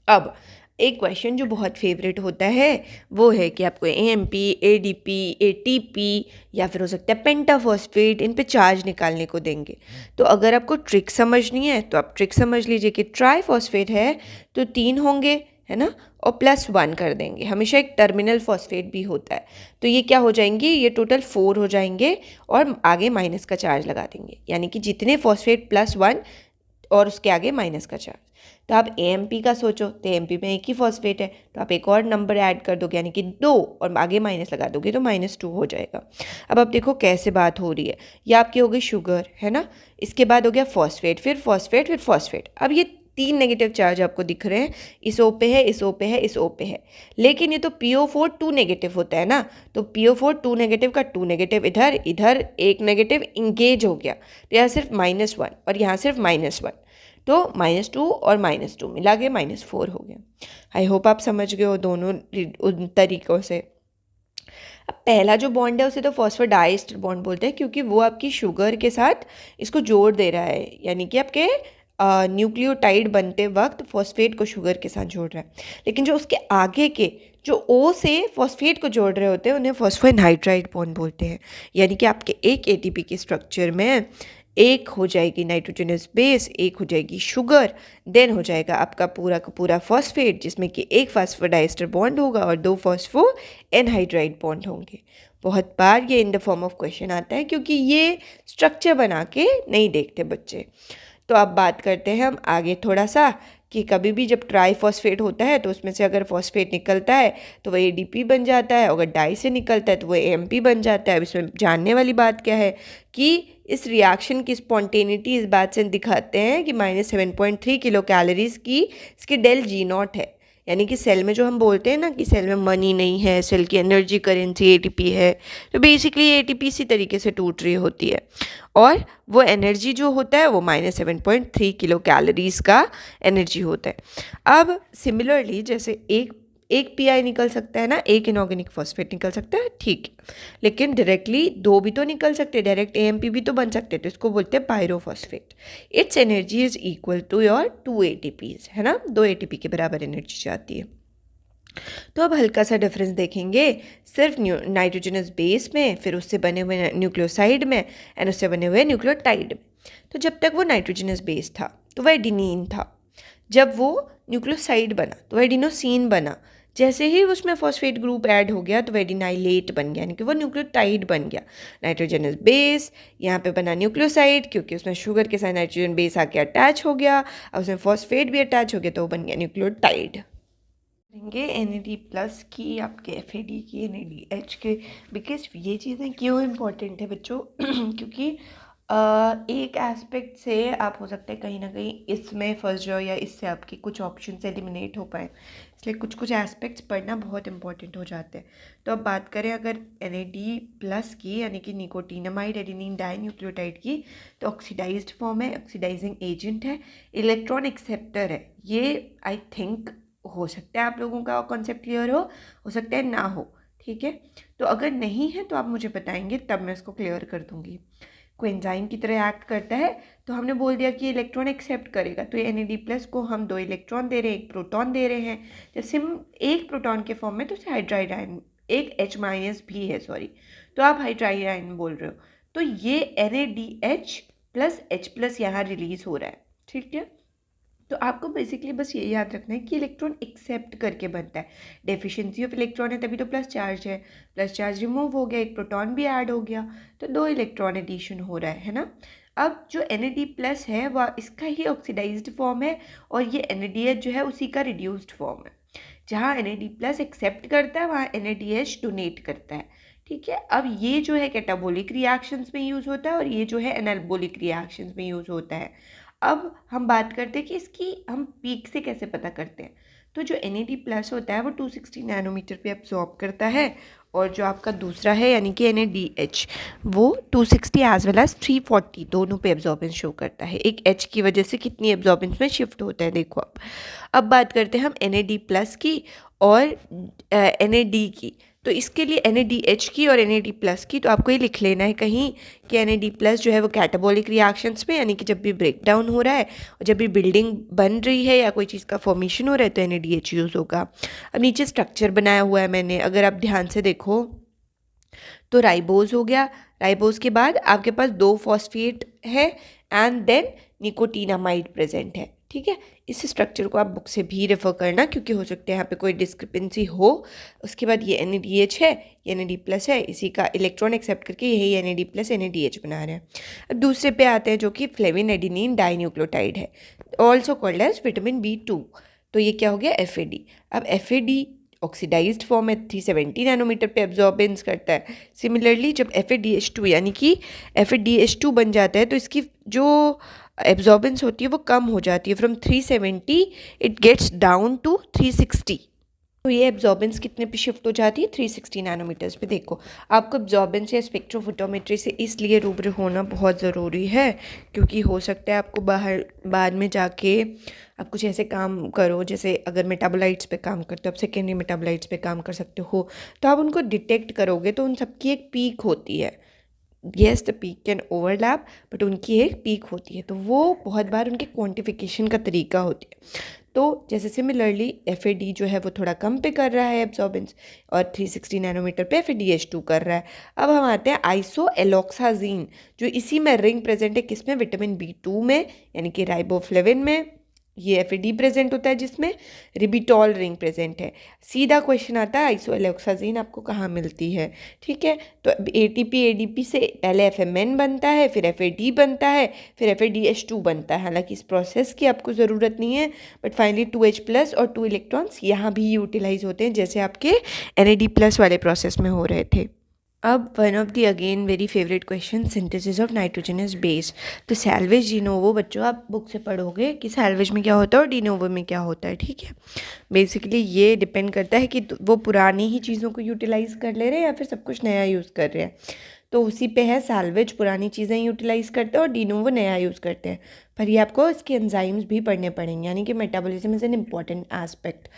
अब एक क्वेश्चन जो बहुत फेवरेट होता है वो है कि आपको AMP, ADP, ATP या फिर हो सकता है पेंटाफॉस्फेट, इन पे चार्ज निकालने को देंगे। तो अगर आपको ट्रिक समझनी है तो आप ट्रिक समझ लीजिए कि ट्राइफॉस्फेट है तो 3 होंगे, है ना, और +1 कर देंगे। हमेशा एक टर्मिनल फॉस्फेट भी होता है, तो ये क्या हो जाएंगे? ये टोटल 4 हो जाएंगे और आगे माइनस का चार्ज लगा देंगे, यानी कि जितने फॉस्फेट +1 और उसके आगे माइनस का चार्ज। तो आप AMP का सोचो तो AMP में एक ही फॉस्फेट है, तो आप एक और नंबर ऐड कर दोगे यानी कि 2 और आगे माइनस लगा दोगे तो -2 हो जाएगा। अब आप देखो कैसे बात हो रही है। ये आपकी हो गई शुगर, है ना, इसके बाद हो गया फॉस्फेट, फिर फॉस्फेट, फिर फॉस्फेट। अब ये 3 नेगेटिव चार्ज आपको दिख रहे हैं, इस O पे है, इस O पे है, इस O पे है, लेकिन ये तो PO4 2 नेगेटिव होता है ना, तो PO4 2 नेगेटिव का 2 नेगेटिव इधर, इधर 1 नेगेटिव इंगेज हो गया, तो यहाँ सिर्फ -1 और यहाँ सिर्फ -1, तो -2 और -2 मिला के -4 हो गया। आई होप आप समझ गए हो दोनों उन तरीक़ों से। अब पहला जो बॉन्ड है उसे तो फॉस्फोडाइस्टर बॉन्ड बोलते हैं क्योंकि वो आपकी शुगर के साथ इसको जोड़ दे रहा है, यानी कि आपके न्यूक्लियोटाइड बनते वक्त फॉस्फेट को शुगर के साथ जोड़ रहा है, लेकिन जो उसके आगे के जो ओ से फॉस्फेट को जोड़ रहे होते हैं उन्हें फॉस्फोएनहाइड्राइड बॉन्ड बोलते हैं। यानी कि आपके एक एटीपी के स्ट्रक्चर में एक हो जाएगी नाइट्रोजनस बेस, एक हो जाएगी शुगर, देन हो जाएगा आपका पूरा का पूरा फॉस्फेट जिसमें कि एक फास्फोडाइस्टर बॉन्ड होगा और 2 फॉस्फोएनहाइड्राइड बॉन्ड होंगे। बहुत बार ये in the form of question आता है क्योंकि ये स्ट्रक्चर बना के नहीं देखते बच्चे। तो अब बात करते हैं हम आगे थोड़ा सा कि कभी भी जब ट्राईफॉस्फेट होता है तो उसमें से अगर फॉस्फेट निकलता है तो वह एडीपी बन जाता है, अगर डाई से निकलता है तो वह एएमपी बन जाता है। अब इसमें जानने वाली बात क्या है कि इस रिएक्शन की स्पॉन्टेनिटी इस बात से दिखाते हैं कि -7.3 किलो कैलोरीज की इसकी डेल जी नॉट है। यानी कि सेल में जो हम बोलते हैं ना कि सेल में मनी नहीं है, सेल की एनर्जी करेंसी एटीपी है, तो बेसिकली एटीपी इसी तरीके से टूट रही होती है और वो एनर्जी जो होता है वो -7.3 किलो कैलोरीज का एनर्जी होता है। अब सिमिलरली जैसे एक पीआई निकल सकता है ना, एक इनऑर्गेनिक फॉस्फेट निकल सकता है, ठीक है, लेकिन डायरेक्टली 2 भी तो निकल सकते हैं, डायरेक्ट एएमपी भी तो बन सकते हैं, तो इसको बोलते हैं pyrophosphate. It's energy is equal to your 2 ATPs, है ना, 2 एटीपी के बराबर एनर्जी जाती है। तो अब हल्का सा डिफरेंस देखेंगे सिर्फ नाइट्रोजनस बेस में, फिर उससे बने हुए न्यूक्लियोसाइड में एंड उससे बने हुए न्यूक्लियोटाइड में। तो जब तक वो नाइट्रोजनस बेस था तो वह एडिनिन था, जब वो न्यूक्लियोसाइड बना तो वह एडिनोसिन बना, जैसे ही उसमें फॉस्फेट ग्रुप ऐड हो गया तो वह एडिनाइलेट बन गया, यानी कि वो न्यूक्लियोटाइड बन गया। नाइट्रोजनस बेस यहाँ पे बना न्यूक्लियोसाइड क्योंकि उसमें शुगर के साथ नाइट्रोजन बेस आके अटैच हो गया, और उसमें फॉस्फेट भी अटैच हो गया तो वो बन गया न्यूक्लियोटाइड। करेंगे NAD+ की, आपके FAD की, NADH के, बिकॉज ये चीज़ें क्यों इम्पोर्टेंट है बच्चों क्योंकि एक एस्पेक्ट से आप हो सकता है कहीं ना कहीं इसमें फंस जाओ या इससे आपके कुछ ऑप्शन एलिमिनेट हो पाए, इसलिए कुछ कुछ एस्पेक्ट्स पढ़ना बहुत इंपॉर्टेंट हो जाते हैं। तो अब बात करें अगर NAD+ की यानी कि निकोटीनामाइड एडेनिन डाइन्यूक्लियोटाइड की, तो ऑक्सीडाइज्ड फॉर्म है, ऑक्सीडाइजिंग एजेंट है, इलेक्ट्रॉन एक्सेप्टर है। ये आई थिंक हो सकता है आप लोगों का कॉन्सेप्ट क्लियर हो सकता है ना हो, ठीक है। तो अगर नहीं है तो आप मुझे बताएंगे, तब मैं इसको क्लियर कर दूंगी। कोएंजाइम की तरह एक्ट करता है, तो हमने बोल दिया कि इलेक्ट्रॉन एक्सेप्ट करेगा, तो ये NAD+ को हम 2 इलेक्ट्रॉन दे रहे हैं, 1 प्रोटॉन दे रहे हैं। जैसे हम 1 प्रोटॉन के फॉर्म में तो उसे हाइड्राइड आयन, एक H- भी है, सॉरी, तो आप हाइड्राइड आयन बोल रहे हो, तो ये NADH+H+ यहाँ रिलीज हो रहा है, ठीक है। तो आपको बेसिकली बस ये याद रखना है कि इलेक्ट्रॉन एक्सेप्ट करके बनता है, डेफिशिएंसी ऑफ इलेक्ट्रॉन है तभी तो प्लस चार्ज है, प्लस चार्ज रिमूव हो गया, एक प्रोटॉन भी ऐड हो गया, तो 2 इलेक्ट्रॉन एडिशन हो रहा है ना। अब जो NAD+ है वह इसका ही ऑक्सीडाइज्ड फॉर्म है और ये NADH जो है उसी का रिड्यूस्ड फॉर्म है। जहाँ NAD+ एक्सेप्ट करता है वहाँ NADH डोनेट करता है, ठीक है। अब ये जो है कैटाबोलिक रिएक्शंस में यूज़ होता है और ये जो है एनाबोलिक रिएक्शंस में यूज़ होता है। अब हम बात करते हैं कि इसकी हम पीक से कैसे पता करते हैं। तो जो NAD+ होता है वो 260 नैनोमीटर पे एब्जॉर्ब करता है, और जो आपका दूसरा है यानी कि NADH वो 260 एज वेल एज 340 दोनों पे एब्जॉर्बेंस शो करता है। एक H की वजह से कितनी एब्जॉर्बेंस में शिफ्ट होता है देखो। अब बात करते हैं हम NAD+ की और NAD की। तो इसके लिए NADH की और NAD+ की, तो आपको ये लिख लेना है कहीं कि NAD+ जो है वो कैटाबॉलिक रिएक्शंस में, यानी कि जब भी ब्रेक डाउन हो रहा है और जब भी बिल्डिंग बन रही है या कोई चीज़ का फॉर्मेशन हो रहा है तो NADH यूज़ होगा। अब नीचे स्ट्रक्चर बनाया हुआ है मैंने, अगर आप ध्यान से देखो तो राइबोज हो गया, राइबोज के बाद आपके पास 2 फॉस्फेट है एंड देन निकोटीनामाइड प्रेजेंट है, ठीक है। इस स्ट्रक्चर को आप बुक से भी रेफर करना क्योंकि हो सकता है यहाँ पे कोई डिस्क्रिपेंसी हो। उसके बाद ये NADH है, ये NAD+ है, इसी का इलेक्ट्रॉन एक्सेप्ट करके यही NAD+ NADH बना रहे हैं। अब दूसरे पे आते हैं जो कि फ्लेविन एडिनिन डाइन्यूक्लियोटाइड है, also called as vitamin B2। तो ये क्या हो गया FAD। अब FAD ऑक्सीडाइज्ड फॉर्म है, 370 नैनोमीटर पे एब्जॉर्बेंस करता है। सिमिलरली जब FADH2 यानी कि FADH2 बन जाता है तो इसकी जो एब्जॉर्बेंस होती है वो कम हो जाती है, from 370 it gets down to 360। तो ये एब्जॉर्बेंस कितने पे शिफ्ट हो जाती है, 360 नैनोमीटर्स पे। देखो आपको एब्जॉर्बेंस या स्पेक्ट्रोफोटोमेट्री से इसलिए रूबरू होना बहुत ज़रूरी है क्योंकि हो सकता है आपको बाहर बाद में जाके आप कुछ ऐसे काम करो, जैसे अगर मेटाबोलाइट्स पे काम करते हो, आप सेकेंडरी मेटाबोलाइट्स पे काम कर सकते हो, तो आप उनको डिटेक्ट करोगे तो उन सबकी एक पीक होती है, yes the peak can overlap, but उनकी एक पीक होती है, तो वो बहुत बार उनके क्वांटिफिकेशन का तरीका होती है। तो जैसे सिमिलरली FAD जो है वो थोड़ा कम पे कर रहा है एब्जॉर्बेंस, और 360 नैनोमीटर पे FADH2 कर रहा है। अब हम आते हैं आइसोएलॉक्साजीन, जो इसी में रिंग प्रेजेंट है, किसमें, विटामिन B2 में, यानी कि राइबोफ्लेविन में। ये FAD प्रेजेंट होता है जिसमें रिबिटॉल रिंग प्रेजेंट है। सीधा क्वेश्चन आता है आइसोएलॉक्साजीन आपको कहाँ मिलती है, ठीक है। तो ATP ADP से पहले FMN बनता है, फिर FAD बनता है, फिर FADH2 बनता है। हालांकि इस प्रोसेस की आपको ज़रूरत नहीं है, बट फाइनली 2H+ और 2 इलेक्ट्रॉन्स यहाँ भी यूटिलाइज होते हैं, जैसे आपके NAD+ वाले प्रोसेस में हो रहे थे। अब one of the again very favourite question, synthesis of nitrogenous base. तो सैल्वेज डिनोवो बच्चों आप बुक से पढ़ोगे कि सैल्वेज में क्या होता है और डिनोवो में क्या होता है, ठीक है। बेसिकली ये डिपेंड करता है कि वो पुरानी ही चीज़ों को यूटिलाइज कर ले रहे हैं या फिर सब कुछ नया यूज़ कर रहे हैं। तो उसी पे है, सैल्वेज पुरानी चीज़ें यूटिलाइज करते हैं और डिनोवो नया यूज़ करते हैं। पर ये आपको इसके एंजाइम्स भी पढ़ने पड़ेंगे, यानी कि metabolism is an important aspect.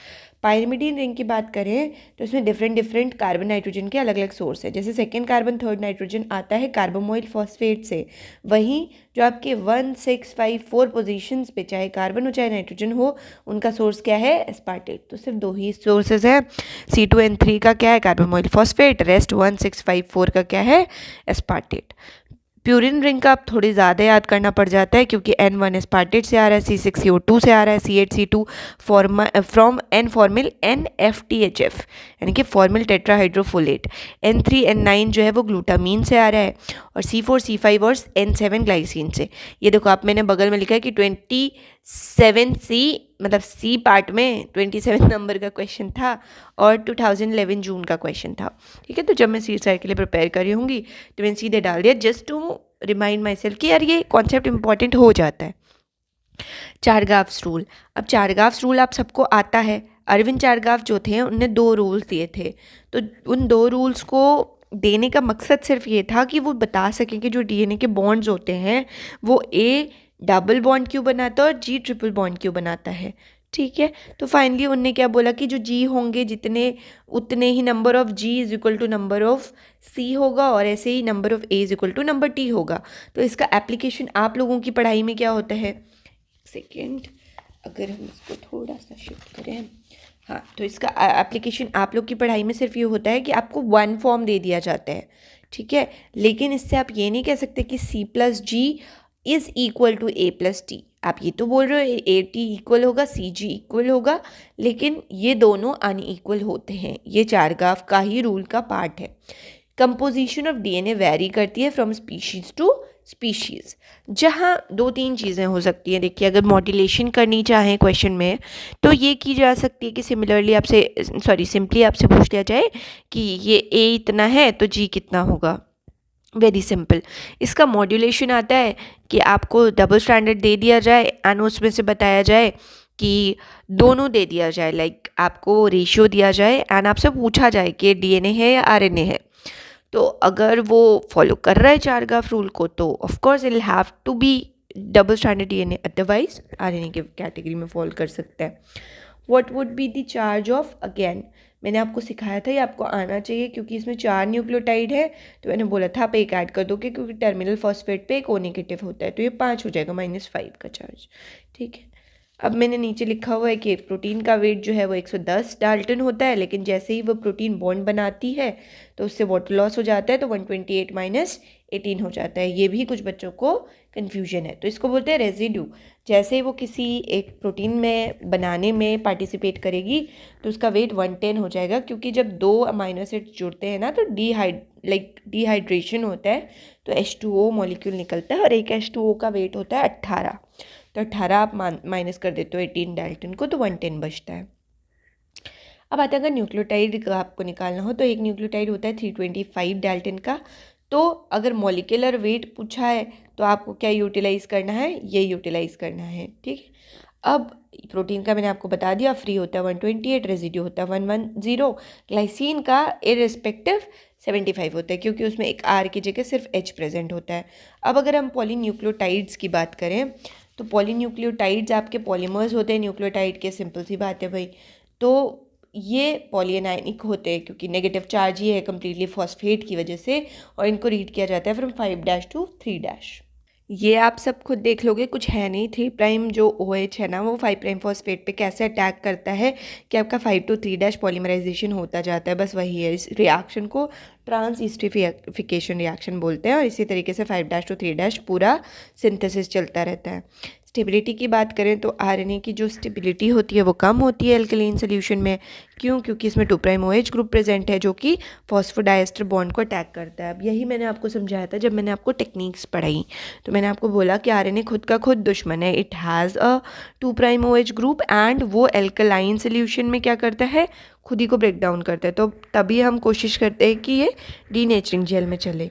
Pyrimidine ring की बात करें तो इसमें डिफरेंट कार्बन नाइट्रोजन के अलग अलग सोर्स है। जैसे सेकेंड कार्बन थर्ड नाइट्रोजन आता है कार्बोमोइल फॉस्फेट से, वहीं जो आपके 1 6 5 4 पोजीशंस पे चाहे कार्बन हो चाहे नाइट्रोजन हो, उनका सोर्स क्या है, एस्पार्टेट। तो सिर्फ दो ही सोर्सेज है, C2N3 का क्या है, कार्बोमोइल फॉस्फेट, रेस्ट 1 6 5 4 का क्या है, एस्पार्टेट। प्यूरिन रिंग का आप थोड़ी ज़्यादा याद करना पड़ जाता है, क्योंकि N1 एस्पार्टेट से आ रहा है, C6CO2 से आ रहा है, C8C2 from N formal NFTHF, यानी कि फॉर्मिल टेट्राहाइड्रोफोलेट। N3 N9 जो है वो ग्लूटामीन से आ रहा है, और C4 C5 और N7 ग्लाइसिन से। ये देखो आप, मैंने बगल में लिखा है कि 27C, मतलब C पार्ट में 27 नंबर का क्वेश्चन था और 2011 जून का क्वेश्चन था, ठीक है। तो जब मैं CSIR के लिए प्रिपेयर कर रही होंगी तो मैंने सीधे डाल दिया, just to remind myself कि यार ये कॉन्सेप्ट इंपॉर्टेंट हो जाता है। Chargaff's rule. अब चारगाव्स रूल आप सबको आता है। अरविंद चारगाव जो थे उनने 2 रूल्स दिए थे, तो उन 2 रूल्स को देने का मकसद सिर्फ ये था कि वो बता सकें कि जो DNA के बॉन्ड्स होते हैं वो A डबल बॉन्ड क्यों बनाता है और G ट्रिपल बॉन्ड क्यों बनाता है, ठीक है। तो फाइनली उनने क्या बोला कि जो G होंगे जितने, उतने ही number of G is equal to number of C होगा, और ऐसे ही number of A is equal to number T होगा। तो इसका एप्लीकेशन आप लोगों की पढ़ाई में क्या होता है, सेकेंड, अगर हम इसको थोड़ा सा शिफ्ट करें, हाँ, तो इसका एप्लीकेशन आप लोग की पढ़ाई में सिर्फ ये होता है कि आपको 1 फॉर्म दे दिया जाता है, ठीक है। लेकिन इससे आप ये नहीं कह सकते कि C+G is equal to A+T। आप ये तो बोल रहे हो AT इक्वल होगा, CG इक्वल होगा, लेकिन ये दोनों अनइक्वल होते हैं। ये चारगाव का ही रूल का पार्ट है। कंपोजिशन ऑफ DNA वेरी करती है फ्रॉम स्पीशीज़ टू स्पीशीज़, जहाँ 2-3 चीज़ें हो सकती हैं। देखिए, अगर मॉड्यूलेशन करनी चाहें क्वेश्चन में तो ये की जा सकती है कि सिंपली आपसे पूछ लिया जाए कि ये A इतना है तो G कितना होगा, वेरी सिंपल। इसका मॉड्यूलेशन आता है कि आपको डबल स्टैंडर्ड दे दिया जाए एंड उसमें से बताया जाए कि दोनों दे दिया जाए, लाइक आपको रेशियो दिया जाए एंड आपसे पूछा जाए कि DNA है या RNA है। तो अगर वो फॉलो कर रहा है चारगाव रूल को तो of course it will have to be double stranded DNA, otherwise RNA के कैटेगरी में फॉल कर सकता है। What would be the charge of, again मैंने आपको सिखाया था, ये आपको आना चाहिए क्योंकि इसमें 4 न्यूक्लियोटाइड है, तो मैंने बोला था आप एक ऐड कर दोगे क्योंकि टर्मिनल फॉस्फेट पे एक O नेगेटिव होता है, तो ये 5 हो जाएगा, -5 का चार्ज, ठीक है। अब मैंने नीचे लिखा हुआ है कि प्रोटीन का वेट जो है वो 110 डाल्टन होता है, लेकिन जैसे ही वो प्रोटीन बॉन्ड बनाती है तो उससे वाटर लॉस हो जाता है, तो 128 - 18 हो जाता है। ये भी कुछ बच्चों को कन्फ्यूजन है, तो इसको बोलते हैं रेजिड्यू। जैसे ही वो किसी एक प्रोटीन में बनाने में पार्टिसिपेट करेगी तो उसका वेट 110 हो जाएगा, क्योंकि जब 2 अमाइनो एसिड्स जुड़ते हैं ना तो डिहाइड्रेशन होता है, तो H2O मॉलिक्यूल निकलता है और एक H2O का वेट होता है 18, तो 18 आप माइनस कर देते हो 18 डाल्टन को, तो 110 बचता है। अब आता है अगर न्यूक्लियोटाइड आपको निकालना हो तो एक न्यूक्लियोटाइड होता है 325 डाल्टन का। तो अगर मॉलिक्यूलर वेट पूछा है तो आपको क्या यूटिलाइज़ करना है, ये यूटिलाइज़ करना है, ठीक है। अब प्रोटीन का मैंने आपको बता दिया, फ्री होता है 128, रेजिड्यू होता है 110, ग्लाइसिन का इररिस्पेक्टिव 75 होता है, क्योंकि उसमें एक R की जगह सिर्फ H प्रेजेंट होता है। अब अगर हम पॉलीन्यूक्लियोटाइड्स की बात करें तो पॉलीन्यूक्लियोटाइड्स आपके पॉलीमर्स होते हैं न्यूक्लियोटाइड के, सिंपल सी बात है भाई। तो ये पॉलीएनायनिक होते हैं क्योंकि नेगेटिव चार्ज ये है कम्प्लीटली फॉस्फेट की वजह से, और इनको रीड किया जाता है फ्रॉम 5' to 3'। ये आप सब खुद देख लोगे, कुछ है नहीं। 3' जो OH है ना वो 5' फॉस्फेट पे कैसे अटैक करता है कि आपका 5 to 3' पॉलीमराइजेशन होता जाता है, बस वही है। इस रिएक्शन को ट्रांसइस्टरिफिकेशन रिएक्शन बोलते हैं, और इसी तरीके से 5' to 3' पूरा सिंथेसिस चलता रहता है। स्टेबिलिटी की बात करें तो RNA की जो स्टेबिलिटी होती है वो कम होती है एल्कलीन सोल्यूशन में। क्यों? क्योंकि इसमें 2' OH ग्रुप प्रेजेंट है जो कि फॉस्फोडाइएस्टर बॉन्ड को अटैक करता है। अब यही मैंने आपको समझाया था जब मैंने आपको टेक्निक्स पढ़ाई, तो मैंने आपको बोला कि RNA खुद का खुद दुश्मन है। It has a 2' OH group and वो एल्कलाइन सोल्यूशन में क्या करता है, खुद ही को ब्रेक डाउन करता है। तो तभी हम कोशिश करते हैं कि ये डीनेचरिंग जेल में चले।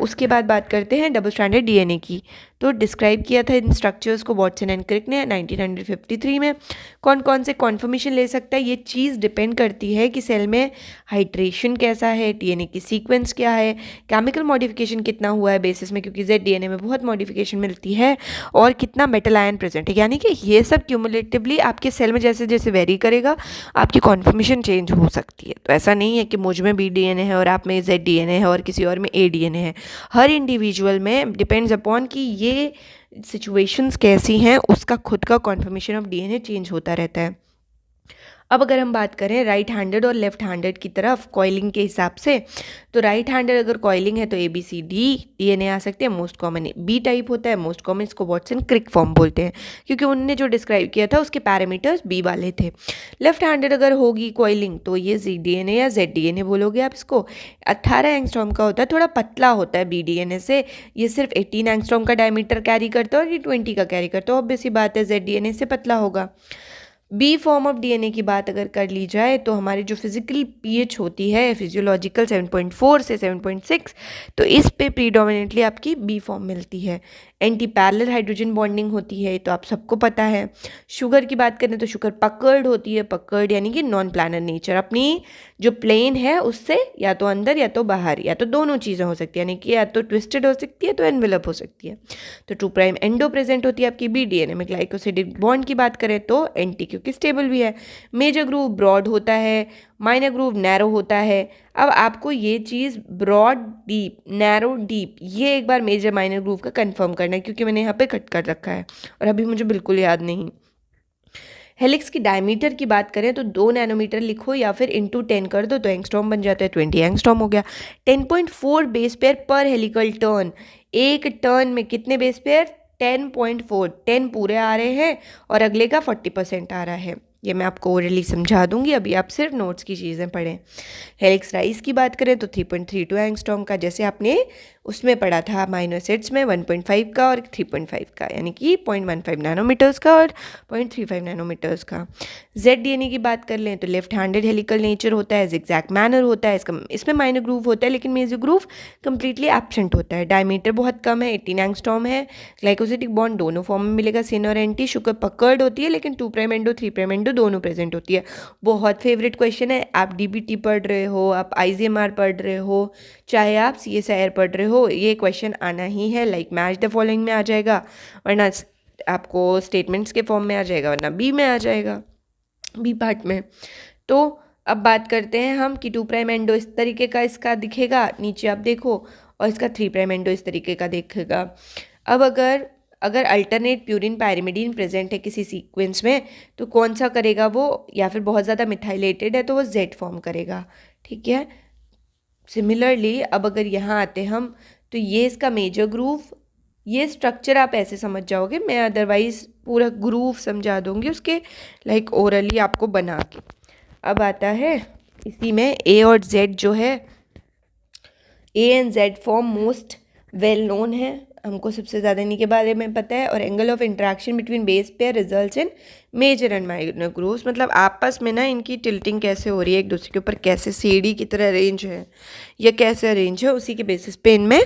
उसके बाद बात करते हैं डबल स्ट्रैंडेड DNA की। तो डिस्क्राइब किया था इन स्ट्रक्चर्स को वॉटसन एंड क्रिक ने 1953 में। कौन कौन से कॉन्फर्मेशन ले सकता है, ये चीज़ डिपेंड करती है कि सेल में हाइड्रेशन कैसा है, DNA की सीक्वेंस क्या है, केमिकल मॉडिफिकेशन कितना हुआ है बेसिस में, क्योंकि ZDNA में बहुत मॉडिफिकेशन मिलती है, और कितना मेटल आयन प्रेजेंट है। यानी कि ये सब क्यूमुलेटिवली आपके सेल में जैसे जैसे वेरी करेगा आपकी कॉन्फर्मेशन चेंज हो सकती है। तो ऐसा नहीं है कि मुझ में BDNA है और आप में ZDNA है और किसी और में ADNA है। हर इंडिविजुअल में डिपेंड्स अपॉन कि ये सिचुएशंस कैसी हैं, उसका खुद का कॉन्फर्मेशन ऑफ DNA चेंज होता रहता है। अब अगर हम बात करें राइट हैंडेड और लेफ्ट हैंडेड की तरफ कॉइलिंग के हिसाब से, तो राइट हैंडेड अगर कॉइलिंग है तो ABCD DNA आ सकते हैं। मोस्ट कॉमन B टाइप होता है, मोस्ट कॉमन इसको वॉटसन क्रिक फॉर्म बोलते हैं क्योंकि उनने जो डिस्क्राइब किया था उसके पैरामीटर्स B वाले थे। लेफ्ट हैंडेड अगर होगी कॉइलिंग तो ये ZDNA या ZDNA बोलोगे आप इसको। 18 एंगस्ट्रॉम का होता है, थोड़ा पतला होता है BDNA से। ये सिर्फ 18 एंगस्ट्रॉम का डायमीटर कैरी करता है और ये 20 का कैरी करता है। ऑब्वियस सी बात है ZDNA से पतला होगा। B फॉर्म ऑफ DNA की बात अगर कर ली जाए तो हमारी जो फिजिकल pH होती है फिजियोलॉजिकल 7.4 से 7.6, तो इस पे प्रीडोमिनेटली आपकी B फॉर्म मिलती है। एंटी पैरेलल हाइड्रोजन बॉन्डिंग होती है, तो आप सबको पता है। शुगर की बात करें तो शुगर पकर्ड होती है, पकर्ड यानी कि नॉन प्लानर नेचर, अपनी जो प्लेन है उससे या तो अंदर या तो बाहर या तो दोनों चीज़ें हो सकती है, यानी कि या तो ट्विस्टेड हो सकती है तो एनवेलप हो सकती है। तो 2' एंडो प्रेजेंट होती है आपकी BDNA में। ग्लाइकोसिडिक बॉन्ड की बात करें तो एंटी क्योंकि स्टेबल भी है। मेजर ग्रूव ब्रॉड होता है, माइनर ग्रूव नैरो होता है। अब आपको ये चीज़ ब्रॉड डीप नैरो डीप ये एक बार मेजर माइनर ग्रूव का कंफर्म करना है क्योंकि मैंने यहाँ पे कट कर रखा है और अभी मुझे बिल्कुल याद नहीं। हेलिक्स की डायमीटर की बात करें तो 2 नैनोमीटर लिखो या फिर इंटू 10 कर दो तो एंगस्ट्रॉम बन जाता है, 20 एंगस्ट्रॉम हो गया। 10.4 बेस पेयर पर हेलिकल टर्न। एक टर्न में कितने बेस पेयर? 10.4। 10 पूरे आ रहे हैं और अगले का 40% आ रहा है। ये मैं आपको ओरली समझा दूंगी, अभी आप सिर्फ नोट्स की चीज़ें पढ़ें। हेलिक्स राइज की बात करें तो 3.32 एंगस्ट्रॉम का, जैसे आपने उसमें पढ़ा था अमीनो एसिड्स में 1.5 का और 3.5 का, यानी कि 0.15 नैनोमीटर्स का और 0.35 नैनोमीटर्स का। ZDNA की बात कर लें तो लेफ्ट हैंडेड हेलिकल नेचर होता है, जिगजैग मैनर होता है, इसमें माइनर ग्रूव होता है लेकिन मेजर ग्रूव कंप्लीटली एब्सेंट होता है। डायमीटर बहुत कम है, 18 एंगस्ट्रॉम है। ग्लाइकोसिडिक बॉन्ड दोनों फॉर्म में मिलेगा, सिन और एंटी। शुगर पकर्ड होती है लेकिन 2' एंडो 3' एंडो दोनों प्रेजेंट होती है। बहुत फेवरेट क्वेश्चन है, आप DBT पढ़ रहे हो, आप IGMR पढ़ रहे हो, चाहे आप CSIR पढ़ रहे हो, ये क्वेश्चन आना ही है। लाइक मैच द फॉलोइंग में आ जाएगा, वरना आपको स्टेटमेंट्स के फॉर्म में आ जाएगा, वरना B में आ जाएगा, B पार्ट में। तो अब बात करते हैं हम कि 2' एंडो इस तरीके का इसका दिखेगा, नीचे आप देखो, और इसका 3' एंडो इस तरीके का दिखेगा। अब अगर अल्टरनेट प्यूरिन पायरिमिडीन प्रेजेंट है किसी सीक्वेंस में तो कौन सा करेगा वो, या फिर बहुत ज़्यादा मिथाइलेटेड है तो वो Z फॉर्म करेगा, ठीक है। सिमिलरली अब अगर यहाँ आते हम तो ये इसका मेजर ग्रूव, ये स्ट्रक्चर आप ऐसे समझ जाओगे, मैं अदरवाइज पूरा ग्रूव समझा दूंगी उसके लाइक ओरली आपको बना के। अब आता है इसी में A और Z जो है, A and Z form most well known है, हमको सबसे ज़्यादा इन्हीं के बारे में पता है। और angle of interaction between base pair results in major and minor grooves, मतलब आपस में ना इनकी टिल्टिंग कैसे हो रही है एक दूसरे के ऊपर, कैसे सीढ़ी की तरह अरेंज है या कैसे अरेंज है, उसी के बेसिस पे इनमें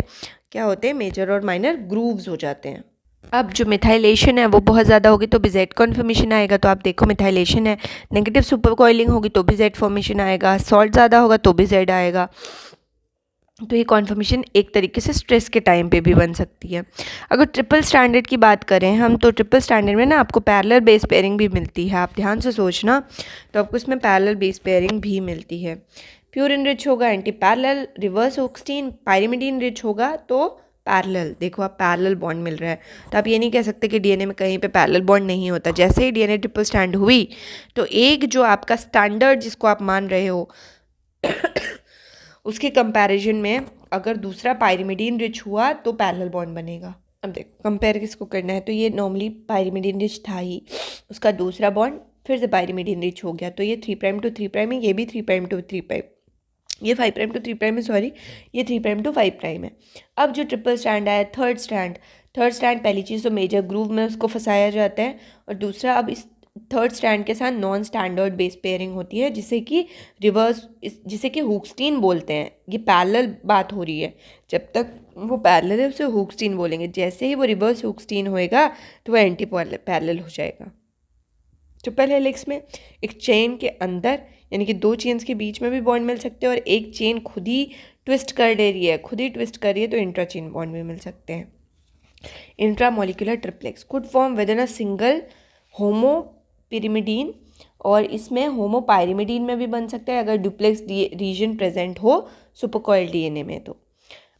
क्या होते हैं, मेजर और माइनर ग्रूव्स हो जाते हैं। अब जो मिथाइलेशन है वो बहुत ज़्यादा होगी तो भी Z कॉन्फर्मेशन आएगा, तो आप देखो मिथाइलेशन है, नेगेटिव सुपर कॉइलिंग होगी तो भी Z फॉर्मेशन आएगा, सॉल्ट ज़्यादा होगा तो भी Z आएगा। तो ये कॉन्फर्मेशन एक तरीके से स्ट्रेस के टाइम पे भी बन सकती है। अगर ट्रिपल स्टैंडर्ड की बात करें हम, तो ट्रिपल स्टैंडर्ड में ना आपको पैरेलल बेस पेयरिंग भी मिलती है। आप ध्यान से सोचना, तो आपको इसमें पैरेलल बेस पेयरिंग भी मिलती है। प्योर इनरिच होगा anti parallel, reverse oxygen pyrimidine rich होगा तो पैरेलल। देखो आप पैरेलल बॉन्ड मिल रहा है, तो आप ये नहीं कह सकते कि डीएनए में कहीं पे पैरेलल बॉन्ड नहीं होता। जैसे ही डीएनए ट्रिपल स्टैंड हुई तो एक जो आपका स्टैंडर्ड जिसको आप मान रहे हो उसके कंपैरिजन में अगर दूसरा पायरिमिडीन रिच हुआ तो पैरेलल बॉन्ड बनेगा। अब देखो कंपेयर किसको करना है, तो ये नॉर्मली पायरिमिडीन रिच था ही, उसका दूसरा बॉन्ड फिर से पायरिमिडीन रिच हो गया, तो ये 3' to 3' है, ये भी 3' to 3', ये 5' to 3' है, सॉरी ये 3' to 5' है। अब जो ट्रिपल स्टैंड आया थर्ड स्टैंड पहली चीज़ तो मेजर ग्रूव में उसको फंसाया जाता है, और दूसरा अब इस थर्ड स्टैंड के साथ नॉन स्टैंडर्ड बेस पेयरिंग होती है, जिसे कि जिसे कि हुक्सटीन बोलते हैं। ये पैरेलल बात हो रही है, जब तक वो पैरेलल है उसे हुक्सटीन बोलेंगे, जैसे ही वो रिवर्स हुक्सटीन होएगा तो वो एंटी पैरेलल हो जाएगा। ट्रिपल हेलिक्स में एक चेन के अंदर यानी कि दो चेन्स के बीच में भी बॉन्ड मिल सकते हैं, और एक चेन खुद ही ट्विस्ट कर रही है तो इंट्रा चेन बॉन्ड भी मिल सकते हैं। Intra molecular triplex could form within a single homopyrimidine, और इसमें होमोपायरिमिडीन में भी बन सकता है अगर डुप्लेक्स रीजन प्रेजेंट हो सुपरकॉइल डीएनए में। तो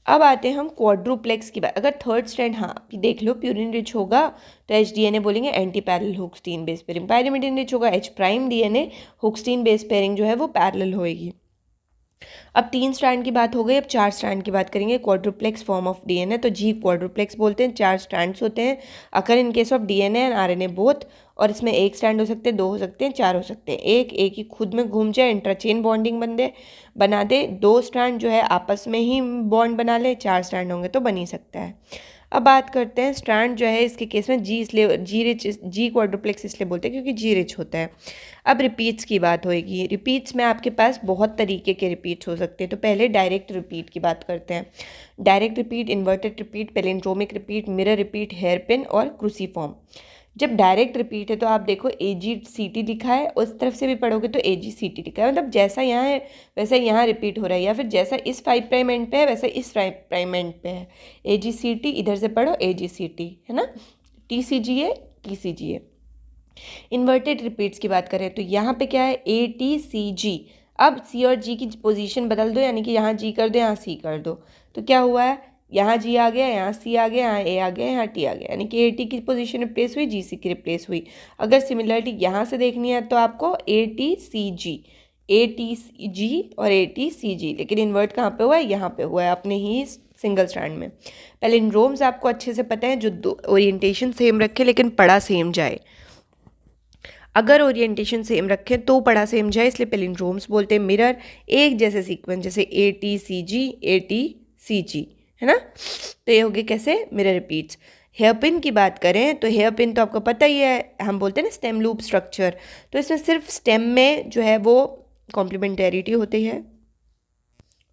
अब आते हैं हम क्वाड्रुप्लेक्स की बात। अगर थर्ड स्ट्रैंड हाँ देख लो प्यूरिन रिच होगा तो एच डीएनए बोलेंगे anti parallel Hoogsteen base pairing. Pyrimidine rich होगा H prime DNA Hoogsteen base pairing जो है वो पैरेलल होएगी। अब 3 स्ट्रैंड की बात हो गई, अब 4 स्ट्रैंड की बात करेंगे। क्वाड्रुप्लेक्स फॉर्म ऑफ डीएनए, तो जी क्वाड्रुप्लेक्स बोलते हैं, 4 स्ट्रैंड्स होते हैं occur in case of DNA and RNA both. और इसमें एक स्ट्रैंड हो सकते हैं, 2 हो सकते हैं, 4 हो सकते हैं। एक ही खुद में घूम जाए इंटरचेन बॉन्डिंग बना दे, 2 स्ट्रैंड जो है आपस में ही बॉन्ड बना ले, 4 स्ट्रैंड होंगे तो बन ही सकता है। अब बात करते हैं स्ट्रैंड जो है इसके केस में जी क्वाड्रुप्लेक्स इसलिए बोलते हैं क्योंकि जी रिच होता है। अब रिपीट्स की बात होएगी। रिपीट्स में आपके पास बहुत तरीके के रिपीट्स हो सकते हैं, तो पहले डायरेक्ट रिपीट की बात करते हैं। Direct repeat, inverted repeat, palindromic repeat, mirror repeat, hairpin और क्रूसीफॉर्म। जब डायरेक्ट रिपीट है तो आप देखो AGCT लिखा है, उस तरफ से भी पढ़ोगे तो AGCT लिखा है, मतलब जैसा यहाँ है वैसा यहाँ रिपीट हो रहा है, या फिर जैसा इस 5' एंड पे है वैसा इस 5' एंड पे है। AGCT इधर से पढ़ो AGCT, है ना, TCGA TCGA। इन्वर्टेड रिपीट्स की बात करें तो यहाँ पे क्या है ATCG। अब C और G की पोजीशन बदल दो, यानी कि यहाँ G कर दो यहाँ C कर दो, तो क्या हुआ है यहाँ G आ गया, यहाँ C आ गया, यहाँ A आ गया, यहाँ T आ गया, यानी कि AT की पोजीशन रिप्लेस हुई, GC की रिप्लेस हुई। अगर सिमिलरिटी यहाँ से देखनी है तो आपको ATCG और ATCG, लेकिन इन्वर्ट कहाँ पे हुआ है, यहाँ पे हुआ है अपने ही सिंगल स्ट्रैंड में। पैलिंड्रोम्स आपको अच्छे से पता है, जो दो ओरिएंटेशन सेम रखे लेकिन पढ़ा सेम जाए। अगर ओरिएंटेशन सेम रखें तो पढ़ा सेम जाए, इसलिए पैलिंड्रोम्स बोलते हैं। मिरर एक जैसे सीक्वेंस, जैसे ATCG है ना, तो ये हो गए कैसे मिरर रिपीट्स। हेयरपिन की बात करें तो हेयरपिन तो आपको पता ही है, हम बोलते हैं ना स्टेम लूप स्ट्रक्चर, तो इसमें सिर्फ स्टेम में जो है वो कॉम्प्लीमेंटेरिटी होती है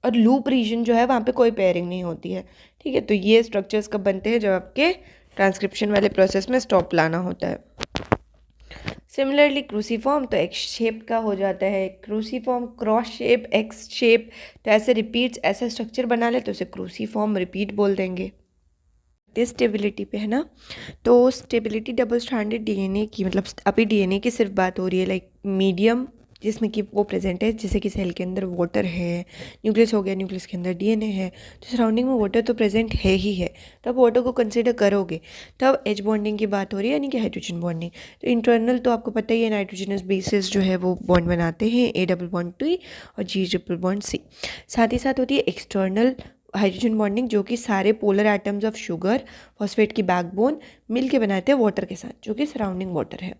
और लूप रीजन जो है वहाँ पे कोई पेयरिंग नहीं होती है। ठीक है, तो ये स्ट्रक्चर्स कब बनते हैं, जब आपके ट्रांसक्रिप्शन वाले प्रोसेस में स्टॉप लाना होता है। सिमिलरली क्रूसीफॉर्म तो एक्स शेप का हो जाता है, cruciform cross shape, x shape, तो ऐसे रिपीट्स ऐसा स्ट्रक्चर बना ले तो उसे क्रूसीफॉर्म रिपीट बोल देंगे। स्टेबिलिटी पे है ना, तो स्टेबिलिटी डबल स्ट्रैंडेड डीएनए की, मतलब अभी डीएनए की सिर्फ बात हो रही है, लाइक मीडियम जिसमें कि वो प्रेजेंट है, जैसे कि सेल के अंदर वाटर है, न्यूक्लियस हो गया, न्यूक्लियस के अंदर डीएनए है, तो सराउंडिंग में वाटर तो प्रेजेंट है ही है, तो आप वाटर को कंसिडर करोगे। तब एच बॉन्डिंग की बात हो रही है, यानी कि हाइड्रोजन बॉन्डिंग। तो इंटरनल तो आपको पता ही है, नाइट्रोजनस बेसिस जो है वो बॉन्ड बनाते हैं, A+T और G+C। साथ ही साथ होती है एक्सटर्नल हाइड्रोजन बॉन्डिंग, जो कि सारे polar atoms of sugar phosphate की बैकबोन मिलके बनाते हैं वाटर के साथ, जो कि सराउंडिंग वाटर है।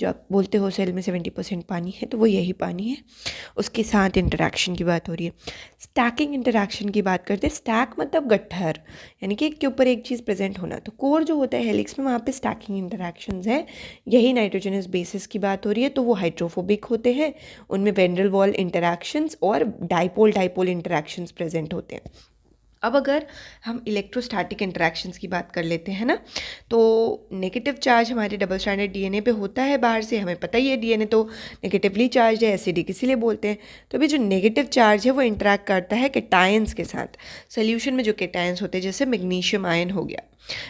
जो आप बोलते हो सेल में 70% पानी है, तो वो यही पानी है। उसके साथ इंटरेक्शन की बात हो रही है। स्टैकिंग इंटरेक्शन की बात करते हैं। स्टैक मतलब गट्ठर, यानी कि एक के ऊपर एक चीज़ प्रेजेंट होना। तो कोर जो होता है हेलिक्स में, वहाँ पे स्टैकिंग इंटरेक्शंस है। यही नाइट्रोजनस बेसिस की बात हो रही है, तो वो हाइड्रोफोबिक होते हैं, उनमें वेन डेर वाल इंटरेक्शंस और डाइपोल इंटरेक्शंस प्रेजेंट होते हैं। अब अगर हम इलेक्ट्रोस्टैटिक इंटरेक्शंस की बात कर लेते हैं ना, तो नेगेटिव चार्ज हमारे डबल स्ट्रैंडेड डीएनए पे होता है बाहर से, हमें पता ही है डीएनए तो नेगेटिवली चार्ज है, एसिडिक इसीलिए बोलते हैं। तो अभी जो नेगेटिव चार्ज है वो इंटरेक्ट करता है कैटायंस के साथ। सोल्यूशन में जो कैटायंस होते हैं जैसे मैग्नीशियम आयन हो गया,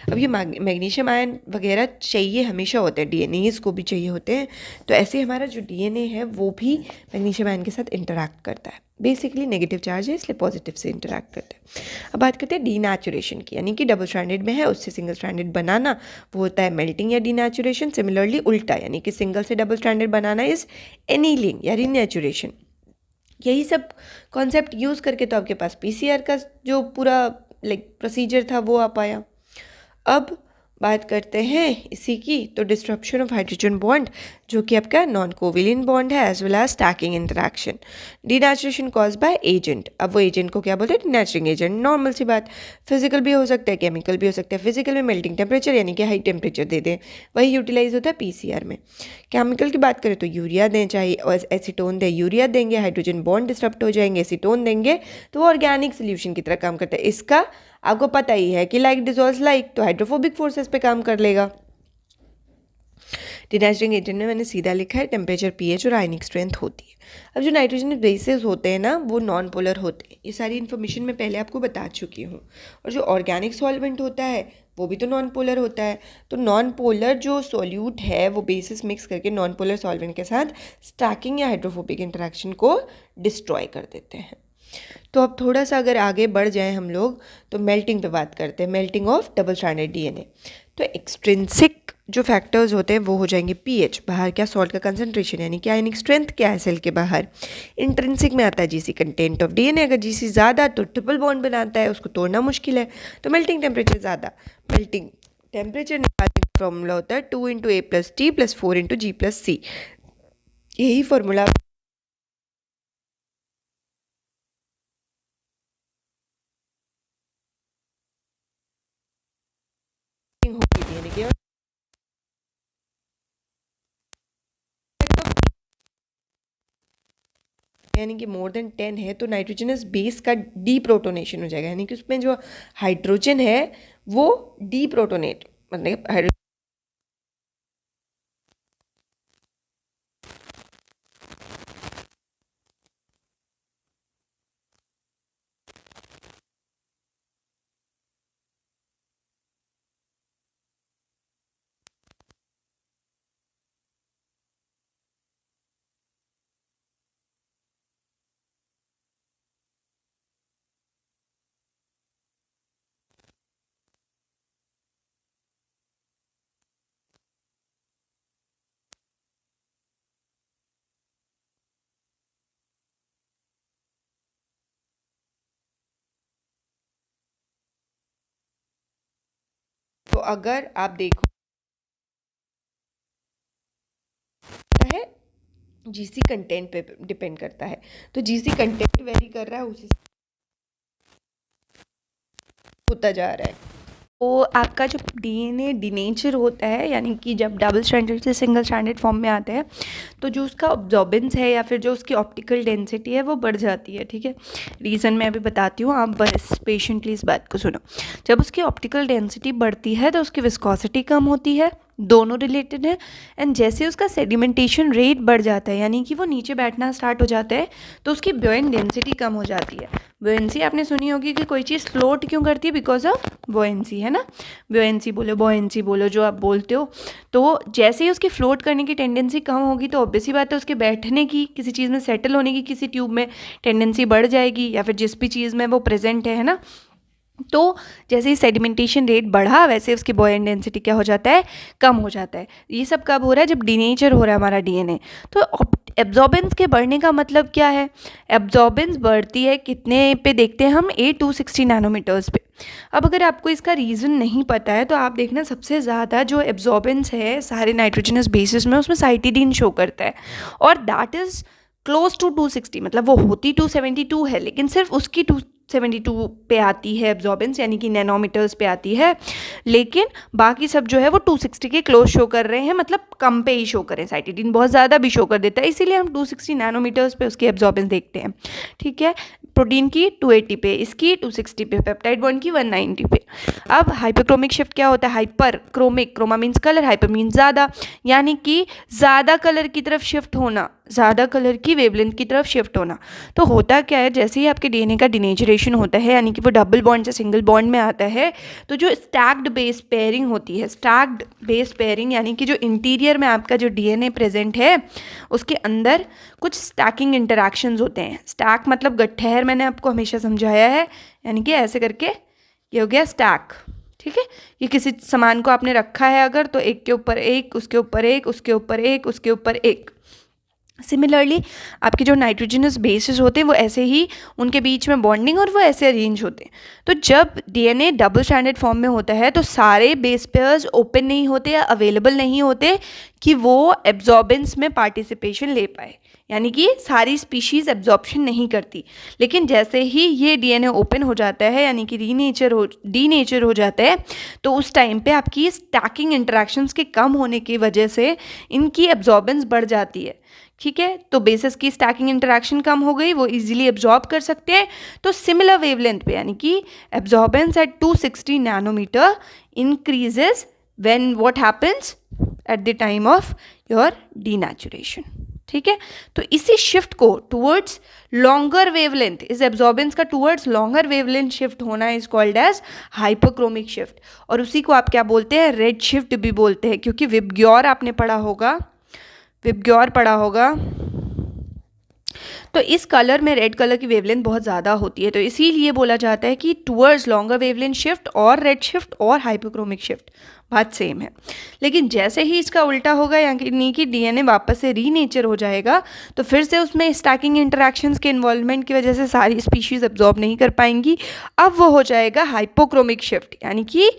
अब ये मैग्नीशियम आयन वगैरह चाहिए हमेशा होते हैं, डीएनएज को भी चाहिए होते हैं, तो ऐसे हमारा जो डीएनए है वो भी मैग्नीशियम आयन के साथ इंटरेक्ट करता है। बेसिकली नेगेटिव चार्ज है इसलिए पॉजिटिव से इंटरेक्ट करते हैं। अब बात करते हैं डीनेचुरेशन की, यानी कि डबल स्ट्रैंडेड में है उससे सिंगल स्ट्रैंडेड बनाना वो होता है मेल्टिंग या डीनेचुरेशन। सिमिलरली उल्टा, यानी कि सिंगल से double stranded banana is annealing या रीनेचुरेशन। यही सब कॉन्सेप्ट यूज़ करके तो आपके पास पीसीआर का जो पूरा प्रोसीजर था वो आ पाया। अब बात करते हैं इसी की, तो डिस्ट्रप्शन ऑफ हाइड्रोजन बॉन्ड जो कि आपका नॉन कोवेलेंट बॉन्ड है as well as stacking interaction. Denaturation cause by agent, अब वो एजेंट को क्या बोलते हैं? Denaturing agent. नॉर्मल सी बात, फिजिकल भी हो सकता है केमिकल भी हो सकता है। फिजिकल में मेल्टिंग टेम्परेचर यानी कि हाई टेम्परेचर दे दें, वही यूटिलाइज होता है पीसीआर में। केमिकल की बात करें तो यूरिया दें, चाहे एसीटोन दें, यूरिया देंगे हाइड्रोजन बॉन्ड डिस्टर्ब हो जाएंगे, एसीटोन देंगे तो वो ऑर्गेनिक सोल्यूशन की तरह काम करता है। इसका आपको पता ही है कि लाइक डिजोल्व्स लाइक, तो हाइड्रोफोबिक फोर्सेस पे काम कर लेगा। डिनेचरिंग एजेंट में मैंने सीधा लिखा है टेम्परेचर, पीएच और आयनिक स्ट्रेंथ होती है। अब जो नाइट्रोजन बेसेस होते हैं ना वो नॉन पोलर होते हैं, ये सारी इन्फॉर्मेशन मैं पहले आपको बता चुकी हूँ। और जो ऑर्गेनिक सॉल्वेंट होता है वो भी तो नॉन पोलर होता है। तो नॉन पोलर जो सॉल्यूट है वो बेसिस मिक्स करके नॉन पोलर सॉल्वेंट के साथ स्टैकिंग या हाइड्रोफोबिक इंटरेक्शन को डिस्ट्रॉय कर देते हैं। तो अब थोड़ा सा अगर आगे बढ़ जाएं हम लोग तो मेल्टिंग पे बात करते हैं, melting of double stranded DNA. तो एक्सट्रिंसिक जो फैक्टर्स होते हैं वो हो जाएंगे पीएच, बाहर क्या सॉल्ट का कंसंट्रेशन यानी कि आयनिक स्ट्रेंथ क्या है सेल के बाहर। इंट्रिंसिक में आता है जीसी कंटेंट ऑफ डीएनए, अगर जीसी ज़्यादा तो ट्रिपल बॉन्ड बनाता है, उसको तोड़ना मुश्किल है, तो मेल्टिंग टेम्परेचर ज़्यादा। मेल्टिंग टेम्परेचर निकालने का फॉर्मूला होता है 2 × A + T + 4 × G + C, यही फॉर्मूला होगी डीएनए की। यानी कि मोर देन 10 है तो नाइट्रोजनस बेस का डीप्रोटोनेशन हो जाएगा, यानी कि उसमें जो हाइड्रोजन है वो डीप्रोटोनेट मतलब तो अगर आप देखो है जीसी कंटेंट पे डिपेंड करता है, तो जीसी कंटेंट वेरी कर रहा है उसी से होता जा रहा है। तो आपका जो डीएनए डीनेचर होता है, यानी कि जब डबल स्ट्रैंडेड से सिंगल स्ट्रैंडेड फॉर्म में आते हैं तो जो उसका ऑब्जॉर्बेंस है या फिर जो उसकी ऑप्टिकल डेंसिटी है वो बढ़ जाती है। ठीक है, रीज़न मैं अभी बताती हूँ, आप बस पेशेंटली इस बात को सुनो। जब उसकी ऑप्टिकल डेंसिटी बढ़ती है तो उसकी विस्कोसिटी कम होती है, दोनों रिलेटेड है। एंड जैसे उसका सेडिमेंटेशन रेट बढ़ जाता है यानी कि वो नीचे बैठना स्टार्ट हो जाता है तो उसकी ब्योएंट डेंसिटी कम हो जाती है। ब्योएंसी आपने सुनी होगी कि कोई चीज़ फ्लोट क्यों करती है, बिकॉज ऑफ ब्योएंसी, है ना। ब्योएंसी बोलो जो आप बोलते हो। तो जैसे ही उसकी फ्लोट करने की टेंडेंसी कम होगी तो ऑब्वियसली बात है उसके बैठने की, किसी चीज़ में सेटल होने की, किसी ट्यूब में टेंडेंसी बढ़ जाएगी या फिर जिस भी चीज़ में वो प्रेजेंट है ना। तो जैसे ही सेडिमेंटेशन रेट बढ़ा वैसे उसकी बॉयन डेंसिटी क्या हो जाता है, कम हो जाता है। ये सब कब हो रहा है, जब डीनेचर हो रहा है हमारा डीएनए। तो एब्जॉर्बेंस के बढ़ने का मतलब क्या है, एब्जॉर्बेंस बढ़ती है कितने पे देखते हैं हम, 260 नैनोमीटर्स पे। अब अगर आपको इसका रीज़न नहीं पता है तो आप देखना सबसे ज़्यादा जो एब्जॉर्बेंस है सारे नाइट्रोजनस बेसिस में उसमें साइटिडीन शो करता है और दैट इज़ क्लोज टू 260, मतलब वो होती 272 है लेकिन सिर्फ उसकी 72 पे आती है एब्जॉर्बेंस, यानी कि नैनोमीटर्स पे आती है, लेकिन बाकी सब जो है वो 260 के क्लोज शो कर रहे हैं, मतलब कम पे ही शो करें। साइटिडीन बहुत ज़्यादा भी शो कर देता है, इसीलिए हम 260 नैनोमीटर्स पे उसकी एब्जॉर्बेंस देखते हैं। ठीक है, प्रोटीन की 280 पे, इसकी 260 पे, पेप्टाइड बॉन्ड की 190 पे। अब हाइपरक्रोमिक शिफ्ट क्या होता है? Hyper chromic, chroma means colour, hyper means ज़्यादा, यानी कि ज़्यादा कलर की तरफ शिफ्ट होना, ज़्यादा कलर की वेवलेंथ की तरफ शिफ्ट होना। तो होता क्या है, जैसे ही आपके डीएनए का डिनेचरेशन होता है, यानी कि वो डबल बॉन्ड से सिंगल बॉन्ड में आता है, तो जो स्टैक्ड बेस पेयरिंग होती है, स्टैक्ड बेस पेयरिंग यानी कि जो इंटीरियर में आपका जो डीएनए प्रेजेंट है उसके अंदर कुछ स्टैकिंग इंटरैक्शंस होते हैं। स्टैक मतलब गट्ठर, मैंने आपको हमेशा समझाया है, यानी कि ऐसे करके ये हो गया स्टैक। ठीक है, ये किसी सामान को आपने रखा है अगर, तो एक के ऊपर एक, उसके ऊपर एक, उसके ऊपर एक, उसके ऊपर एक। सिमिलरली आपके जो नाइट्रोजनस बेसिस होते हैं वो ऐसे ही, उनके बीच में बॉन्डिंग और वो ऐसे अरेंज होते हैं। तो जब डीएनए डबल स्ट्रैंडेड फॉर्म में होता है तो सारे बेस पेयर्स ओपन नहीं होते या अवेलेबल नहीं होते कि वो एब्जॉर्बेंस में पार्टिसिपेशन ले पाए, यानी कि सारी स्पीशीज़ एब्जॉर्प्शन नहीं करती। लेकिन जैसे ही ये डीएनए ओपन हो जाता है, यानी कि डीनेचर हो जाता है, तो उस टाइम पे आपकी स्टैकिंग इंटरेक्शंस के कम होने की वजह से इनकी एब्जॉर्बेंस बढ़ जाती है। ठीक है, तो बेसिस की स्टैकिंग इंटरेक्शन कम हो गई, वो इजीली एब्जॉर्ब कर सकते हैं। तो सिमिलर वेवलेंथ पे, यानी कि absorbance at 260 nanometre increases when what happens at the time of your denaturation. ठीक है, तो इसी शिफ्ट को टुवर्ड्स लॉन्गर वेवलेंथ, इस एब्जॉर्बेंस का टुवर्ड्स लॉन्गर वेवलेंथ शिफ्ट होना is called as hyperchromic shift. और उसी को आप क्या बोलते हैं? रेड शिफ्ट भी बोलते हैं, क्योंकि विबग्योर आपने पढ़ा होगा, विबग्योर पढ़ा होगा, तो इस कलर में रेड कलर की वेवलेंथ बहुत ज़्यादा होती है, तो इसीलिए बोला जाता है कि टुवर्ड्स लॉन्गर वेवलेंथ शिफ्ट और रेड शिफ्ट और हाइपरक्रोमिक शिफ्ट बात सेम है। लेकिन जैसे ही इसका उल्टा होगा, यानी कि डीएनए वापस से रीनेचर हो जाएगा, तो फिर से उसमें स्टैकिंग इंटरैक्शंस के इन्वॉल्वमेंट की वजह से सारी स्पीशीज़ एब्जॉर्ब नहीं कर पाएंगी। अब वो हो जाएगा हाइपोक्रोमिक शिफ्ट, यानी कि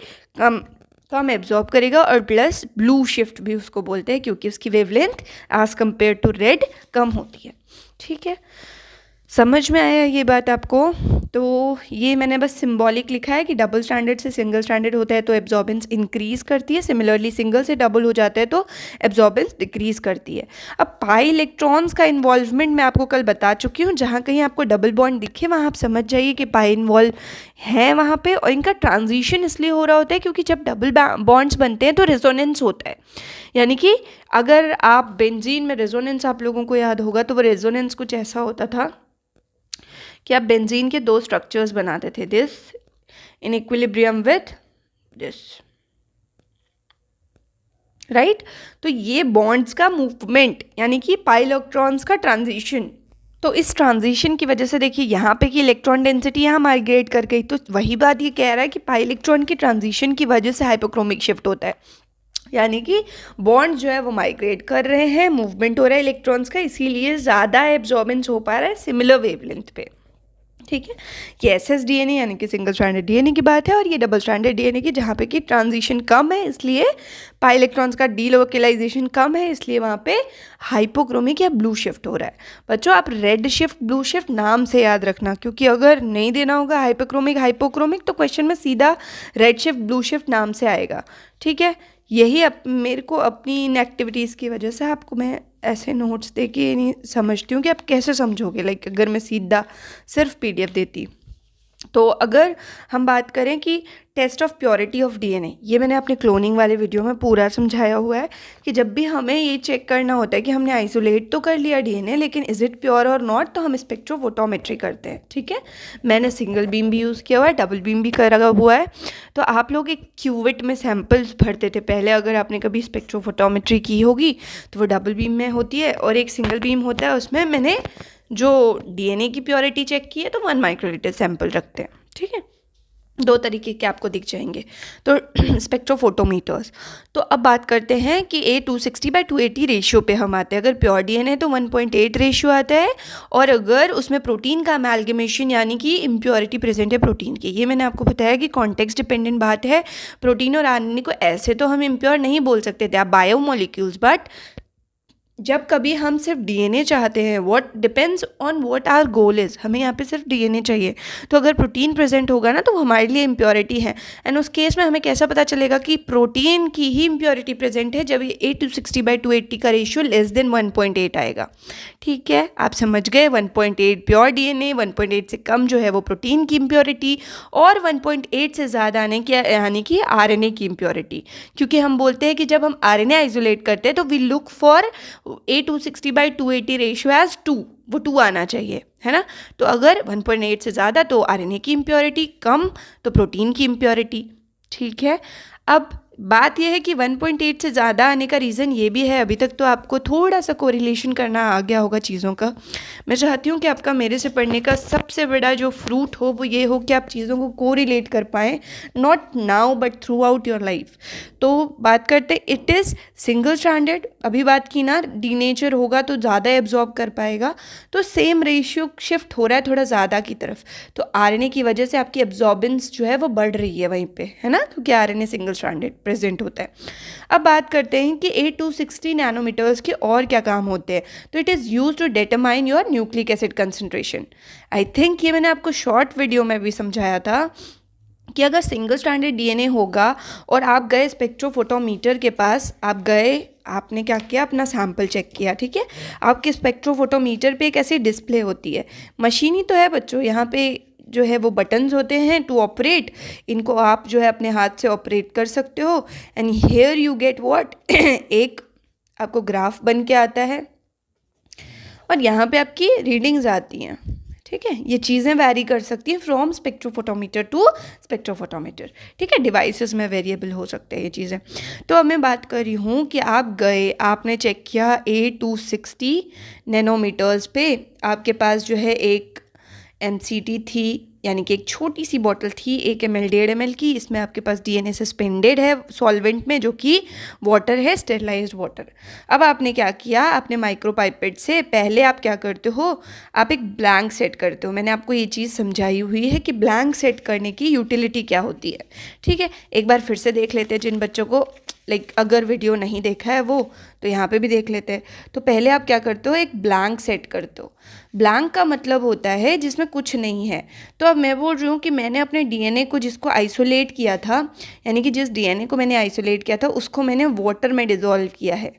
कम एब्जॉर्ब करेगा, और प्लस ब्लू शिफ्ट भी उसको बोलते हैं, क्योंकि उसकी wavelength as compare to red कम होती है। ठीक है, समझ में आया ये बात आपको? तो ये मैंने बस सिंबॉलिक लिखा है कि डबल स्टैंडर्ड से सिंगल स्टैंडर्ड होता है तो एब्जॉर्बेंस इंक्रीज़ करती है, सिमिलरली सिंगल से डबल हो जाता है तो एब्जॉर्बेंस डिक्रीज़ करती है। अब पाई इलेक्ट्रॉन्स का इन्वॉल्वमेंट मैं आपको कल बता चुकी हूँ, जहाँ कहीं आपको डबल बॉन्ड दिखे वहाँ आप समझ जाइए कि पाई इन्वॉल्व है वहाँ पे, और इनका ट्रांजिशन इसलिए हो रहा होता है क्योंकि जब डबल बॉन्ड्स बनते हैं तो रेजोनेंस होता है। यानी कि अगर आप बेंजीन में रेजोनेंस, आप लोगों को याद होगा, तो वो रेजोनेंस कुछ ऐसा होता था कि आप बेंजीन के दो स्ट्रक्चर्स बनाते थे, this in equilibrium with this, right. तो ये बॉन्ड्स का मूवमेंट, यानी कि पाई इलेक्ट्रॉन्स का ट्रांजिशन, तो इस ट्रांजिशन की वजह से देखिए यहाँ पे कि इलेक्ट्रॉन डेंसिटी यहाँ माइग्रेट कर गई, तो वही बात ये कह रहा है कि पाई इलेक्ट्रॉन की ट्रांजिशन की वजह से हाइपोक्रोमिक शिफ्ट होता है, यानी कि बॉन्ड जो है वो माइग्रेट कर रहे हैं, मूवमेंट हो रहा है इलेक्ट्रॉन्स का, इसीलिए ज़्यादा एब्जॉर्बेंस हो पा रहा है सिमिलर वेवलेंथ पे। ठीक है, ये एसएस डीएनए यानी कि सिंगल स्ट्रैंडेड डीएनए की बात है, और ये डबल स्ट्रैंडेड डीएनए की जहाँ पे कि ट्रांजिशन कम है, इसलिए पाई इलेक्ट्रॉन्स का डीलोकलाइजेशन कम है, इसलिए वहाँ पे हाइपोक्रोमिक या ब्लू शिफ्ट हो रहा है। बच्चों आप रेड शिफ्ट ब्लू शिफ्ट नाम से याद रखना, क्योंकि अगर नहीं देना होगा हाइपोक्रोमिक हाइपोक्रोमिक तो क्वेश्चन में सीधा रेड शिफ्ट ब्लू शिफ्ट नाम से आएगा। ठीक है, यही मेरे को अपनी इन एक्टिविटीज़ की वजह से आपको मैं ऐसे नोट्स दे के नहीं समझती हूँ कि आप कैसे समझोगे, लाइक अगर मैं सीधा सिर्फ पीडीएफ देती। तो अगर हम बात करें कि test of purity of DNA, ये मैंने अपने क्लोनिंग वाले वीडियो में पूरा समझाया हुआ है कि जब भी हमें ये चेक करना होता है कि हमने आइसोलेट तो कर लिया डीएनए, लेकिन इज़ इट प्योर और नॉट, तो हम स्पेक्ट्रोफोटोमेट्री करते हैं। ठीक है, मैंने सिंगल बीम भी यूज़ किया हुआ है, डबल बीम भी करा हुआ है। तो आप लोग एक क्यूविट में सैम्पल्स भरते थे पहले, अगर आपने कभी स्पेक्ट्रोफोटोमेट्री की होगी तो वो डबल बीम में होती है, और एक सिंगल बीम होता है, उसमें मैंने जो डीएनए की प्योरिटी चेक की है तो 1 माइक्रोलीटर सैंपल रखते हैं। ठीक है, दो तरीके के आपको दिख जाएंगे, तो स्पेक्ट्रोफोटोमीटर्स। तो अब बात करते हैं कि A260/280 रेशियो पे हम आते हैं। अगर प्योर डीएनए तो 1.8 रेशियो आता है, और अगर उसमें प्रोटीन का अमैल्गमेशन यानी कि इम्प्योरिटी प्रेजेंट है प्रोटीन की, ये मैंने आपको बताया कि कॉन्टेक्स्ट डिपेंडेंट बात है। प्रोटीन और आरएनए को ऐसे तो हम इम्प्योर नहीं बोल सकते थे, आप बायोमोलिक्यूल्स, बट जब कभी हम सिर्फ डीएनए चाहते हैं, what depends on what our goal is, हमें यहाँ पे सिर्फ डीएनए चाहिए, तो अगर प्रोटीन प्रेजेंट होगा ना तो वो हमारे लिए इम्प्योरिटी है। एंड उस केस में हमें कैसा पता चलेगा कि प्रोटीन की ही इम्प्योरिटी प्रेजेंट है, जब ये 8:60/280 का रेशियो लेस देन 1.8 आएगा। ठीक है, आप समझ गए। 1.8 प्योर डीएनए, 1.8 से कम जो है वो प्रोटीन की इम्प्योरिटी, और 1.8 से ज़्यादा आने की यानी कि आरएनए की इम्प्योरिटी। क्योंकि हम बोलते हैं कि जब हम आरएनए आइसोलेट करते हैं तो we look for 8:60/280 ratio as 2, वो 2 आना चाहिए, है ना। तो अगर 1.8 से ज़्यादा तो आरएनए की इम्प्योरिटी, कम तो प्रोटीन की इम्प्योरिटी। ठीक है, अब बात यह है कि 1.8 से ज़्यादा आने का रीज़न ये भी है, अभी तक तो आपको थोड़ा सा कोरिलेशन करना आ गया होगा चीज़ों का। मैं चाहती हूँ कि आपका मेरे से पढ़ने का सबसे बड़ा जो फ्रूट हो वो ये हो कि आप चीज़ों को कोरिलेट कर पाएँ, not now but through out your life. तो बात करते हैं, इट इज़ सिंगल स्ट्रैंडेड, अभी बात की ना, डीनेचर होगा तो ज़्यादा एब्जॉर्ब कर पाएगा, तो सेम रेशियो शिफ्ट हो रहा है थोड़ा ज़्यादा की तरफ। तो आरएनए की वजह से आपकी एब्जॉर्बेंस जो है वो बढ़ रही है वहीं पे, है ना, क्योंकि आरएनए सिंगल स्ट्रैंडेड प्रेजेंट होता है। अब बात करते हैं कि 8-260 नैनोमीटर्स के और क्या काम होते हैं। तो it is use to determine your nucleic acid concentration. I think ये मैंने आपको शॉर्ट वीडियो में भी समझाया था कि अगर सिंगल स्ट्रैंडेड डीएनए होगा और आप गए स्पेक्ट्रोफोटोमीटर के पास, आप गए, आपने क्या किया, अपना सैंपल चेक किया। ठीक है, आपके स्पेक्ट्रोफोटोमीटर पे एक ऐसी डिस्प्ले होती है, मशीन ही तो है बच्चों, यहाँ पे जो है वो बटन्स होते हैं टू ऑपरेट, इनको आप जो है अपने हाथ से ऑपरेट कर सकते हो। And here you get what एक आपको ग्राफ बन के आता है और यहाँ पे आपकी रीडिंग्स आती हैं। ठीक है, ये चीज़ें वैरी कर सकती हैं फ्रॉम स्पेक्ट्रोफोटोमीटर टू स्पेक्ट्रोफोटोमीटर। ठीक है, डिवाइसेस में वेरिएबल हो सकते हैं ये चीज़ें। तो अब मैं बात कर रही हूँ कि आप गए, आपने चेक किया 8-260 नैनोमीटर्स पे, आपके पास जो है एक MCT थी, यानी कि एक छोटी सी बॉटल थी 1 ml 1.5 ml की, इसमें आपके पास डीएनए सस्पेंडेड है सॉल्वेंट में, जो कि वाटर है, स्टेरिलाइज्ड वाटर। अब आपने क्या किया, आपने माइक्रोपाइपेट से पहले आप क्या करते हो, आप एक ब्लैंक सेट करते हो। मैंने आपको ये चीज़ समझाई हुई है कि ब्लैंक सेट करने की यूटिलिटी क्या होती है। ठीक है, एक बार फिर से देख लेते हैं जिन बच्चों को अगर वीडियो नहीं देखा है वो, तो यहाँ पे भी देख लेते हैं। तो पहले आप क्या करते हो, एक ब्लैंक सेट करते हो। ब्लैंक का मतलब होता है जिसमें कुछ नहीं है। तो अब मैं बोल रही हूँ कि मैंने अपने डीएनए को जिसको आइसोलेट किया था, यानी कि जिस डीएनए को मैंने आइसोलेट किया था उसको मैंने वाटर में डिज़ोल्व किया है।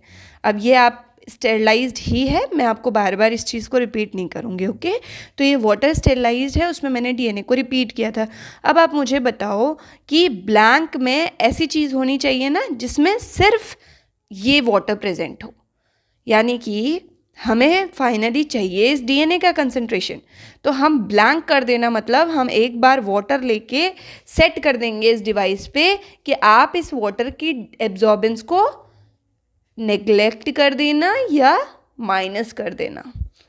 अब ये आप स्टेरिलाइज्ड ही है, मैं आपको बार बार इस चीज़ को रिपीट नहीं करूँगी। ओके, तो ये वाटर स्टेरिलाइज्ड है, उसमें मैंने डीएनए को रिपीट किया था। अब आप मुझे बताओ कि ब्लैंक में ऐसी चीज़ होनी चाहिए ना जिसमें सिर्फ ये वाटर प्रेजेंट हो, यानी कि हमें फाइनली चाहिए इस डीएनए का कंसंट्रेशन। तो हम ब्लैंक कर देना मतलब हम एक बार वाटर लेके सेट कर देंगे इस डिवाइस पे कि आप इस वाटर की एब्जॉर्बेंस को नेग्लेक्ट कर देना या माइनस कर देना,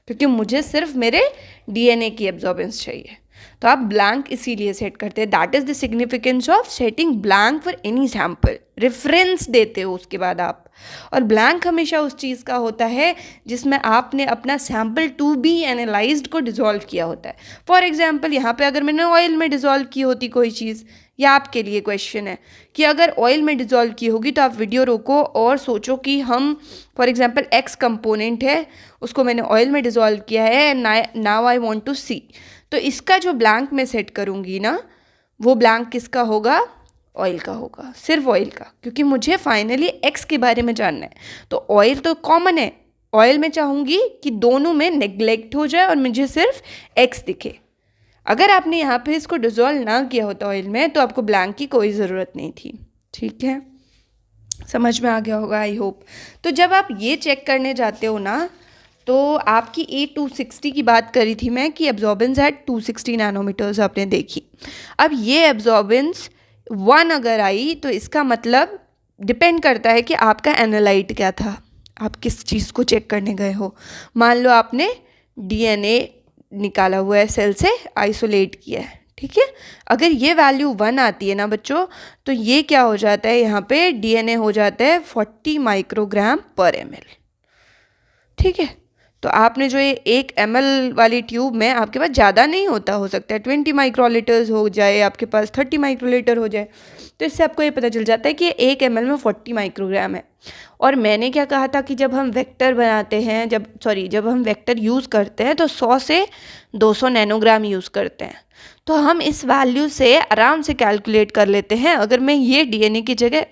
क्योंकि मुझे सिर्फ मेरे डीएनए की एब्जॉर्बेंस चाहिए। तो आप ब्लैंक इसीलिए सेट करते हैं। That is the significance of setting blank for any sample. Reference देते हो उसके बाद आप, और ब्लैंक हमेशा उस चीज़ का होता है जिसमें आपने अपना सैम्पल टू बी एनालाइज्ड को डिज़ोल्व किया होता है। फॉर एग्जाम्पल यहाँ पे अगर मैंने ऑयल में डिज़ोल्व की होती कोई चीज़, या आपके लिए क्वेश्चन है कि अगर ऑयल में डिज़ोल्व की होगी, तो आप वीडियो रोको और सोचो कि हम फॉर एग्जांपल एक्स कंपोनेंट है, उसको मैंने ऑयल में डिज़ोल्व किया है and now I want to see. तो इसका जो ब्लैंक में सेट करूँगी ना, वो ब्लैंक किसका होगा, ऑयल का होगा, सिर्फ ऑयल का, क्योंकि मुझे फाइनली एक्स के बारे में जानना है। तो ऑयल तो कॉमन है, ऑयल में चाहूँगी कि दोनों में नेग्लेक्ट हो जाए और मुझे सिर्फ एक्स दिखे। अगर आपने यहाँ पे इसको डिज़ोल्व ना किया होता ऑयल में, तो आपको ब्लैंक की कोई ज़रूरत नहीं थी। ठीक है, समझ में आ गया होगा आई होप। तो जब आप ये चेक करने जाते हो ना, तो आपकी 8-260 की बात करी थी मैं कि एब्जॉर्बेंस एट 260 नैनोमीटर्स आपने देखी। अब ये एब्जॉर्बेंस 1 अगर आई तो इसका मतलब डिपेंड करता है कि आपका एनालाइट क्या था, आप किस चीज़ को चेक करने गए हो। मान लो आपने डीएनए निकाला हुआ है, सेल से आइसोलेट किया है। ठीक है, अगर ये वैल्यू 1 आती है ना बच्चों, तो ये क्या हो जाता है, यहाँ पे डीएनए हो जाता है 40 माइक्रोग्राम पर ml। ठीक है, तो आपने जो ये 1 ml वाली ट्यूब में आपके पास ज़्यादा नहीं होता, हो सकता है 20 माइक्रोलीटर्स हो जाए, आपके पास 30 माइक्रोलीटर हो जाए। तो इससे आपको ये पता चल जाता है कि 1 ml में 40 माइक्रोग्राम है। और मैंने क्या कहा था कि जब हम वेक्टर बनाते हैं, जब हम वेक्टर यूज़ करते हैं तो 100 से 200 नैनोग्राम यूज़ करते हैं। तो हम इस वैल्यू से आराम से कैलकुलेट कर लेते हैं। अगर मैं ये डीएनए की जगह,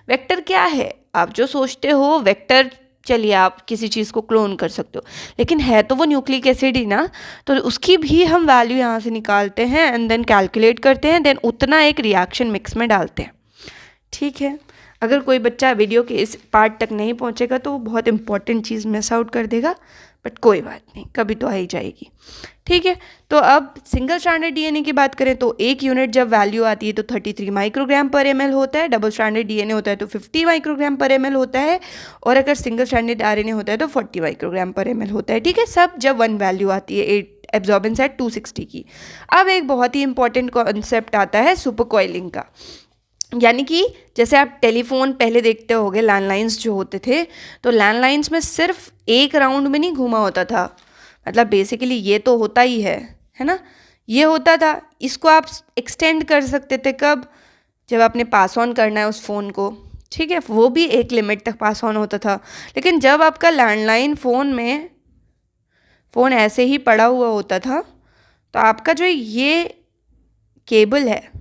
वेक्टर क्या है, आप जो सोचते हो वेक्टर, चलिए आप किसी चीज़ को क्लोन कर सकते हो, लेकिन है तो वो न्यूक्लिक एसिड ही ना, तो उसकी भी हम वैल्यू यहाँ से निकालते हैं एंड देन कैलकुलेट करते हैं, देन उतना एक रिएक्शन मिक्स में डालते हैं। ठीक है, अगर कोई बच्चा वीडियो के इस पार्ट तक नहीं पहुँचेगा तो वो बहुत इंपॉर्टेंट चीज़ मिस आउट कर देगा, बट कोई बात नहीं, कभी तो आ ही जाएगी। ठीक है, तो अब सिंगल स्ट्रैंडेड डीएनए की बात करें तो एक यूनिट जब वैल्यू आती है तो 33 माइक्रोग्राम पर ml होता है, डबल स्ट्रैंडेड डीएनए होता है तो 50 माइक्रोग्राम पर ml होता है, और अगर सिंगल स्ट्रैंडेड आरएनए होता है तो 40 माइक्रोग्राम पर ml होता है। ठीक है, सब जब 1 वैल्यू आती है, एब्जॉर्बेंस है 260 की। अब एक बहुत ही इंपॉर्टेंट कॉन्सेप्ट आता है सुपर कॉइलिंग का, यानी कि जैसे आप टेलीफोन पहले देखते होगे, लैंडलाइंस जो होते थे, तो लैंडलाइंस में सिर्फ एक राउंड में नहीं घूमा होता था, मतलब बेसिकली ये तो होता ही है ना, ये होता था। इसको आप एक्सटेंड कर सकते थे कब, जब आपने पास ऑन करना है उस फ़ोन को, ठीक है, वो भी एक लिमिट तक पास ऑन होता था। लेकिन जब आपका लैंडलाइन फ़ोन ऐसे ही पड़ा हुआ होता था, तो आपका जो ये केबल है,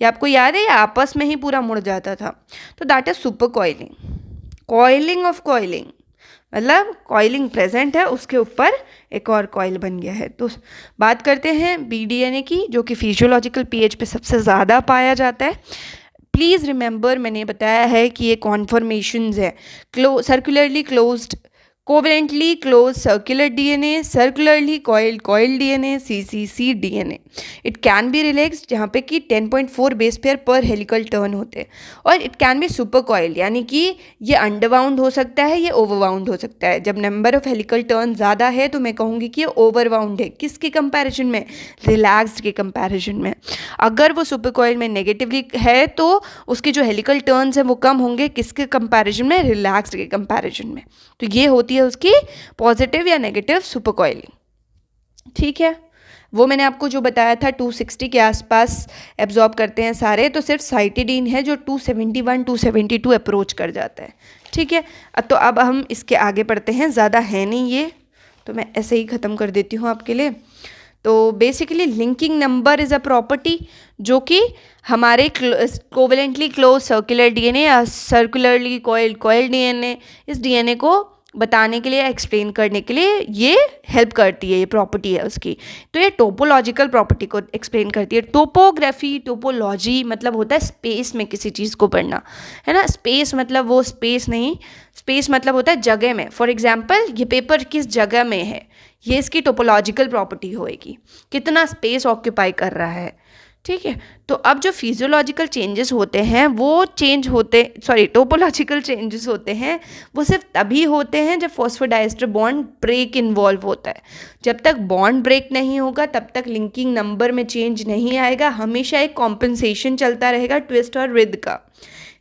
ये आपको याद है, ये आपस में ही पूरा मुड़ जाता था। तो that is super coiling of coiling, मतलब कॉइलिंग प्रेजेंट है, उसके ऊपर एक और कॉइल बन गया है। तो बात करते हैं बीडीएनए की, जो कि फिजियोलॉजिकल पीएच पे सबसे ज़्यादा पाया जाता है। प्लीज़ रिमेंबर, मैंने बताया है कि ये कॉन्फर्मेशंस है, circularly closed, covalently close circular DNA, circularly coiled DNA, CCC DNA. It can be relaxed, जहाँ पे कि 10.4 बेस पेयर पर हेलिकल टर्न होते हैं, और it can be super coiled, यानी कि ये अंडरवाउंड हो सकता है, ये ओवरवाउंड हो सकता है। जब नंबर ऑफ हेलिकल टर्न ज़्यादा है तो मैं कहूँगी कि ये ओवरवाउंड है। किसके कंपैरिजन में? रिलैक्स्ड के कंपैरिजन में। अगर वो सुपर कॉइल में नेगेटिवली है तो उसके जो हेलिकल टर्न्स हैं वो कम होंगे, किसके कंपैरिजन में? रिलैक्स्ड के कंपैरिजन में। तो ये होती है उसकी पॉजिटिव या नेगेटिव सुपर कॉइलिंग। ठीक है, वो मैंने आपको जो बताया था 260 के आसपास एब्जॉर्ब करते हैं सारे, तो सिर्फ साइटिडीन है जो 271 272 अप्रोच कर जाता है। ठीक है, तो अब हम इसके आगे पढ़ते हैं, ज़्यादा है नहीं ये, तो मैं ऐसे ही ख़त्म कर देती हूँ आपके लिए। तो basically linking number is a property जो कि हमारे कोवेलेंटली क्लोज सर्कुलर डीएनए या सर्कुलरली कॉइल्ड डीएनए, इस डीएनए को बताने के लिए, एक्सप्लेन करने के लिए ये हेल्प करती है, ये प्रॉपर्टी है उसकी। तो ये टोपोलॉजिकल प्रॉपर्टी को एक्सप्लेन करती है। टोपोग्राफी, टोपोलॉजी मतलब होता है स्पेस में किसी चीज़ को पढ़ना, है ना। स्पेस मतलब वो स्पेस नहीं, स्पेस मतलब होता है जगह में। फॉर एग्जाम्पल, ये पेपर किस जगह में है, ये इसकी टोपोलॉजिकल प्रॉपर्टी होएगी, कितना स्पेस ऑक्यूपाई कर रहा है। ठीक है, तो अब जो फिजियोलॉजिकल चेंजेस होते हैं वो टोपोलॉजिकल चेंजेस होते हैं वो सिर्फ तभी होते हैं जब फॉस्फोडाइस्टर बॉन्ड ब्रेक इन्वॉल्व होता है। जब तक बॉन्ड ब्रेक नहीं होगा तब तक लिंकिंग नंबर में चेंज नहीं आएगा, हमेशा एक कॉम्पनसेशन चलता रहेगा ट्विस्ट और रिद का।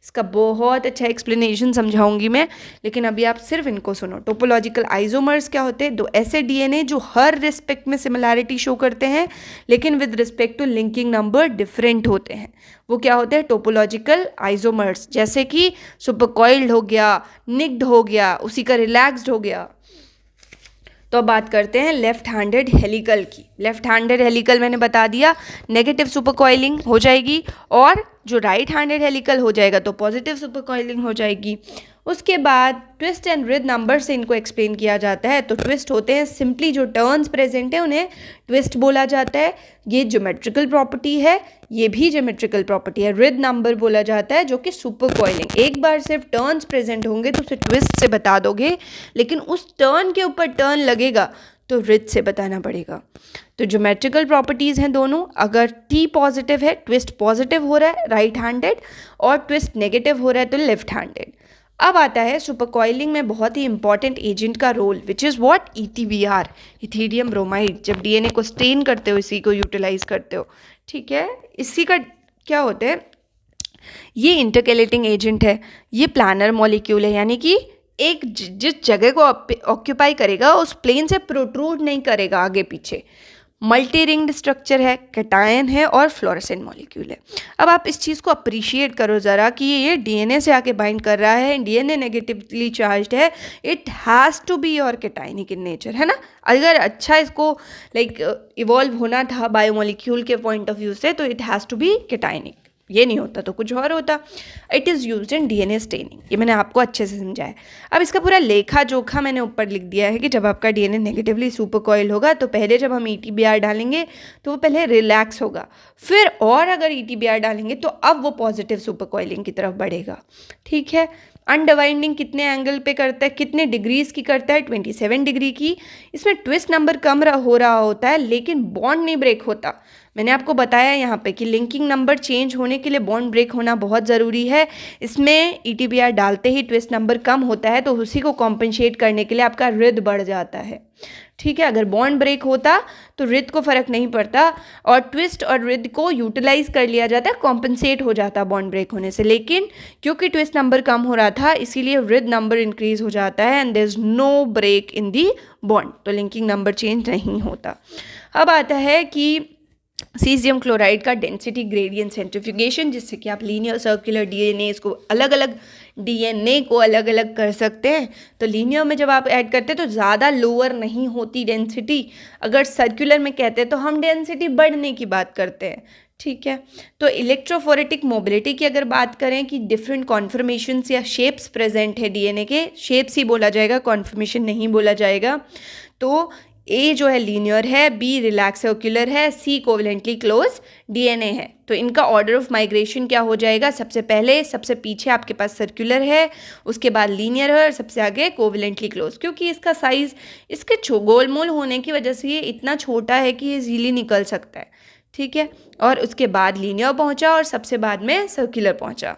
इसका बहुत अच्छा एक्सप्लेनेशन समझाऊंगी मैं, लेकिन अभी आप सिर्फ इनको सुनो। टोपोलॉजिकल आइसोमर्स क्या होते हैं? दो ऐसे डीएनए जो हर रिस्पेक्ट में सिमिलैरिटी शो करते हैं लेकिन with respect to linking number different होते हैं, वो क्या होते हैं? Topological isomers. जैसे कि सुपरकॉइल्ड हो गया, निक्ड हो गया, उसी का रिलैक्स्ड हो गया। तो अब बात करते हैं लेफ्ट हैंडेड हेलिकल की। लेफ्ट हैंडेड हेलिकल मैंने बता दिया नेगेटिव सुपर कॉइलिंग हो जाएगी, और जो राइट हैंडेड हेलिकल हो जाएगा तो पॉजिटिव सुपर कॉइलिंग हो जाएगी। उसके बाद ट्विस्ट एंड रिद नंबर से इनको एक्सप्लेन किया जाता है। तो ट्विस्ट होते हैं सिंपली जो टर्न्स प्रेजेंट है उन्हें ट्विस्ट बोला जाता है, ये ज्योमेट्रिकल प्रॉपर्टी है, ये भी ज्योमेट्रिकल प्रॉपर्टी है। रिद नंबर बोला जाता है जो कि सुपर कॉइलिंग, एक बार सिर्फ टर्न्स प्रेजेंट होंगे तो उसे ट्विस्ट से बता दोगे, लेकिन उस टर्न के ऊपर टर्न लगेगा तो रिद से बताना पड़ेगा। तो ज्योमेट्रिकल प्रॉपर्टीज़ हैं दोनों। अगर टी पॉजिटिव है, ट्विस्ट पॉजिटिव हो रहा है राइट हैंडेड, और ट्विस्ट नेगेटिव हो रहा है तो लेफ्ट हैंडेड। अब आता है सुपर कॉइलिंग में बहुत ही इंपॉर्टेंट एजेंट का role, which is what? ETBR, ethidium bromide. जब डीएनए को स्टेन करते हो, इसी को यूटिलाइज करते हो, ठीक है, इसी का क्या होता है, ये इंटरकेलेटिंग एजेंट है, ये प्लानर मॉलिक्यूल है, यानी कि एक जिस जगह को ऑक्यूपाई करेगा उस प्लेन से प्रोट्रूड नहीं करेगा आगे पीछे। मल्टी रिंग्ड स्ट्रक्चर है, कैटायन है और फ्लोरेसेंट मॉलिक्यूल है। अब आप इस चीज़ को अप्रिशिएट करो ज़रा कि ये डीएनए से आके बाइंड कर रहा है, डीएनए नेगेटिवली चार्ज्ड है, it has to be your cationic in nature, है ना। अगर अच्छा इसको इवॉल्व होना था बायोमोलिक्यूल के पॉइंट ऑफ व्यू से तो it has to be cationic, ये नहीं होता तो कुछ और होता। It is used in DNA staining, ये मैंने आपको अच्छे से समझाया। अब इसका पूरा लेखा जोखा मैंने ऊपर लिख दिया है कि जब आपका डीएनए नेगेटिवली सुपर कॉइल होगा तो पहले जब हम ईटीबीआर डालेंगे तो वो पहले रिलैक्स होगा, फिर और अगर ईटीबीआर डालेंगे तो अब वो पॉजिटिव सुपर कॉइलिंग की तरफ बढ़ेगा। ठीक है। अनडिवाइंडिंग कितने एंगल पे करता है, कितने डिग्रीज की करता है, 27 डिग्री की। इसमें ट्विस्ट नंबर कम हो रहा होता है लेकिन बॉन्ड नहीं ब्रेक होता। मैंने आपको बताया यहाँ पे कि लिंकिंग नंबर चेंज होने के लिए बॉन्ड ब्रेक होना बहुत ज़रूरी है। इसमें ईटीबीआर डालते ही ट्विस्ट नंबर कम होता है तो उसी को कॉम्पनसेट करने के लिए आपका रिद बढ़ जाता है। ठीक है। अगर बॉन्ड ब्रेक होता तो रिद को फ़र्क नहीं पड़ता और ट्विस्ट और रिद को यूटिलाइज कर लिया जाता है, कॉम्पनसेट हो जाता बॉन्ड ब्रेक होने से। लेकिन क्योंकि ट्विस्ट नंबर कम हो रहा था इसीलिए रिद नंबर इंक्रीज हो जाता है and there is no break in the bond, तो लिंकिंग नंबर चेंज नहीं होता। अब आता है कि सीजियम क्लोराइड का डेंसिटी ग्रेडियंट सेंट्रीफ्यूगेशन, जिससे कि आप लीनियर सर्कुलर डीएनए को अलग अलग कर सकते हैं। तो लीनियर में जब आप ऐड करते हैं तो ज़्यादा लोअर नहीं होती डेंसिटी, अगर सर्कुलर में कहते हैं तो हम डेंसिटी बढ़ने की बात करते हैं। ठीक है। तो इलेक्ट्रोफोरेटिक मोबिलिटी की अगर बात करें कि डिफरेंट कॉन्फर्मेशंस या शेप्स प्रेजेंट है डीएनए के, शेप्स ही बोला जाएगा, कॉन्फर्मेशन नहीं बोला जाएगा। तो ए जो है लीनियर है, बी रिलैक्स सर्कुलर है, सी कोवेलेंटली क्लोज डीएनए है। तो इनका ऑर्डर ऑफ माइग्रेशन क्या हो जाएगा, सबसे पहले सबसे पीछे आपके पास सर्कुलर है, उसके बाद लीनियर है और सबसे आगे कोवेलेंटली क्लोज, क्योंकि इसका साइज इसके गोलमोल होने की वजह से ये इतना छोटा है कि ये इजीली निकल सकता है। ठीक है। और उसके बाद लीनियर पहुंचा और सबसे बाद में सर्कुलर पहुंचा।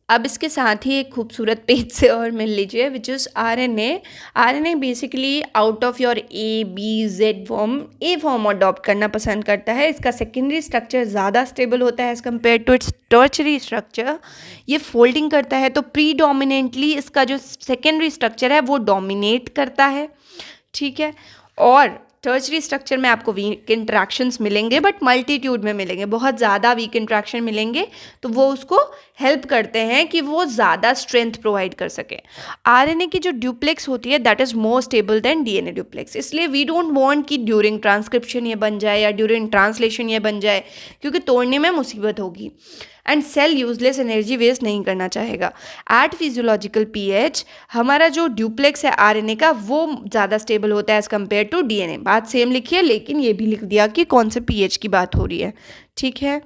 अब इसके साथ ही एक खूबसूरत पेज से और मिल लीजिए which is RNA. RNA basically out of your A B Z form A form adopt करना पसंद करता है। इसका सेकेंडरी स्ट्रक्चर ज़्यादा स्टेबल होता है as compared to its tertiary structure. ये फोल्डिंग करता है तो प्रीडोमिनेंटली इसका जो सेकेंडरी स्ट्रक्चर है वो डोमिनेट करता है। ठीक है। और टर्चरी स्ट्रक्चर में आपको वीक इंट्रैक्शंस मिलेंगे बट मल्टीट्यूड में मिलेंगे, बहुत ज़्यादा वीक इंट्रैक्शन मिलेंगे तो वो उसको हेल्प करते हैं कि वो ज़्यादा स्ट्रेंथ प्रोवाइड कर सके। आरएनए की जो ड्यूप्लेक्स होती है that is more stable than DNA duplex, इसलिए वी डोंट वांट कि ड्यूरिंग ट्रांसक्रिप्शन ये बन जाए या ड्यूरिंग ट्रांसलेशन ये बन जाए, क्योंकि तोड़ने में मुसीबत होगी and cell useless energy waste नहीं करना चाहेगा। एट फिजियोलॉजिकल पीएच हमारा जो ड्यूप्लेक्स है आरएनए का वो ज़्यादा स्टेबल होता है एज़ कम्पेयर टू डीएनए। बात सेम लिखी है लेकिन ये भी लिख दिया कि कौन से पीएच की बात हो रही है। ठीक है।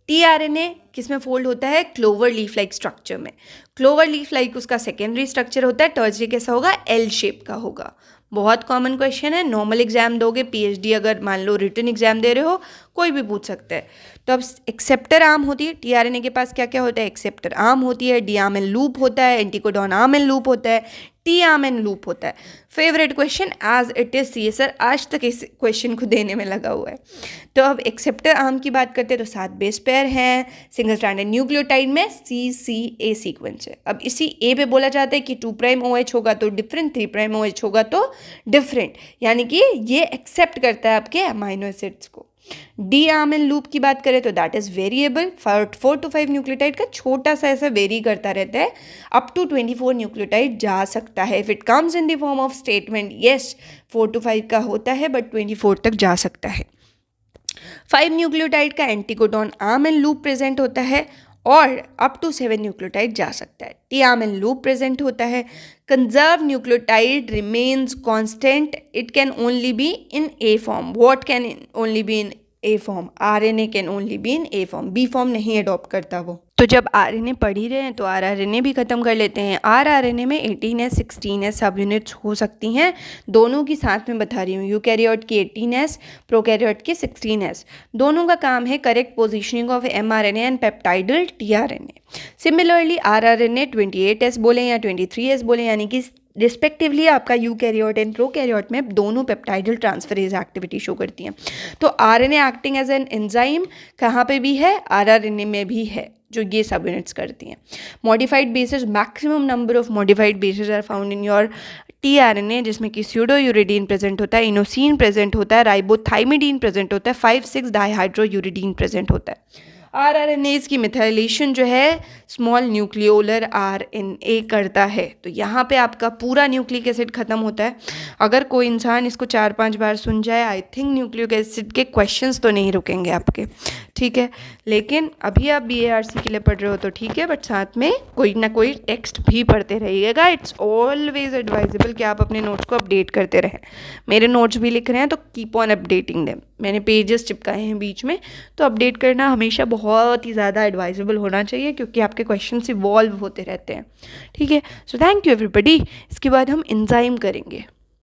टीआरएनए किसमें फोल्ड होता है, क्लोवर लीफ लाइक स्ट्रक्चर में। क्लोवर लीफ लाइक उसका सेकेंडरी स्ट्रक्चर होता है, टर्चरी कैसा होगा, एल शेप का होगा। बहुत कॉमन क्वेश्चन है, नॉर्मल एग्जाम दोगे, पीएचडी अगर मान लो रिटन एग्जाम दे रहे हो कोई भी पूछ सकता है। तो अब एक्सेप्टर आर्म होती है, टीआरएनए के पास क्या क्या होता है, एक्सेप्टर आर्म होती है, डी आर्म एंड लूप होता है, एंटीकोडॉन आर्म एंड लूप होता है, टी आर्म एंड लूप होता है। Favourite question as it is see sir आज तक इस क्वेश्चन को देने में लगा हुआ है। तो अब एक्सेप्टर आर्म की बात करते हैं तो 7 बेस पेयर हैं, सिंगल स्ट्रैंडेड न्यूक्लियोटाइड में CCA सीक्वेंस है। अब इसी ए पे बोला जाता है कि 2' OH होगा तो डिफरेंट, 3' OH होगा तो डिफरेंट, यानी कि ये एक्सेप्ट करता है आपके अमाइनो एसिड्स को। डी आर्म एंड लूप की बात करें तो that is variable, 4 to 5 nucleotide का छोटा सा ऐसा वेरी करता रहता है, अप टू 24 न्यूक्लियोटाइड जा सकता है। If it comes in the form of statement yes 4 to 5 का होता है बट 24 तक जा सकता है। 5 न्यूक्लियोटाइड का anticodon arm and loop present होता है और अप टू 7 न्यूक्लियोटाइड जा सकता है। T arm and loop present होता है। Conserve nucleotide remains constant, it can only be in A form. What can only be in A form, RNA can only be in A form, B form नहीं अडॉप्ट करता वो। तो जब आरएनए पढ़ ही रहे हैं तो आरआरएनए भी खत्म कर लेते हैं। आरआरएनए में 18S 16S सब यूनिट्स हो सकती हैं, दोनों की साथ में बता रही हूँ। यूकैरियोट की 18S, प्रोकैरियोट की 16S। दोनों का काम है correct positioning of mRNA and peptidyl tRNA. Similarly rRNA 28S बोलें या 23S बोलें, यानी कि रिस्पेक्टिवली आपका यूकैरियोट एंड प्रोकैरियोट में दोनों पेप्टाइडल ट्रांसफरेज एक्टिविटी शो करती हैं। तो RNA acting as an enzyme कहाँ पे भी है, आरआरएनए में भी है। जो ये सब यूनिट्स करती हैं। Modified bases, maximum number of modified bases are found in your tRNA, जिसमें कि स्यूडोयूरिडीन प्रेजेंट होता है, इनोसिन प्रेजेंट होता है, राइबोथाइमिडीन प्रेजेंट होता है, 5,6 डाईहाइड्रोयूरिडीन प्रेजेंट होता है। आरआरएनएज की मिथाइलेशन जो है स्मॉल न्यूक्लियोलर आरएनए करता है। तो यहाँ पे आपका पूरा न्यूक्लिक एसिड खत्म होता है। अगर कोई इंसान इसको 4-5 बार सुन जाए, आई थिंक न्यूक्लिक एसिड के क्वेश्चंस तो नहीं रुकेंगे आपके, ठीक है। लेकिन अभी आप BARC के लिए पढ़ रहे हो तो ठीक है, बट साथ में कोई ना कोई टेक्स्ट भी पढ़ते रहिएगा। इट्स ऑलवेज एडवाइजेबल कि आप अपने नोट्स को अपडेट करते रहें। मेरे नोट्स भी लिख रहे हैं तो कीप ऑन अपडेटिंग देम। मैंने पेजेस चिपकाए हैं बीच में, तो अपडेट करना हमेशा बहुत ही ज़्यादा एडवाइजेबल होना चाहिए, क्योंकि आपके क्वेश्चंस इवॉल्व होते रहते हैं, ठीक है। So thank you everybody. इसके बाद हम एंजाइम करेंगे।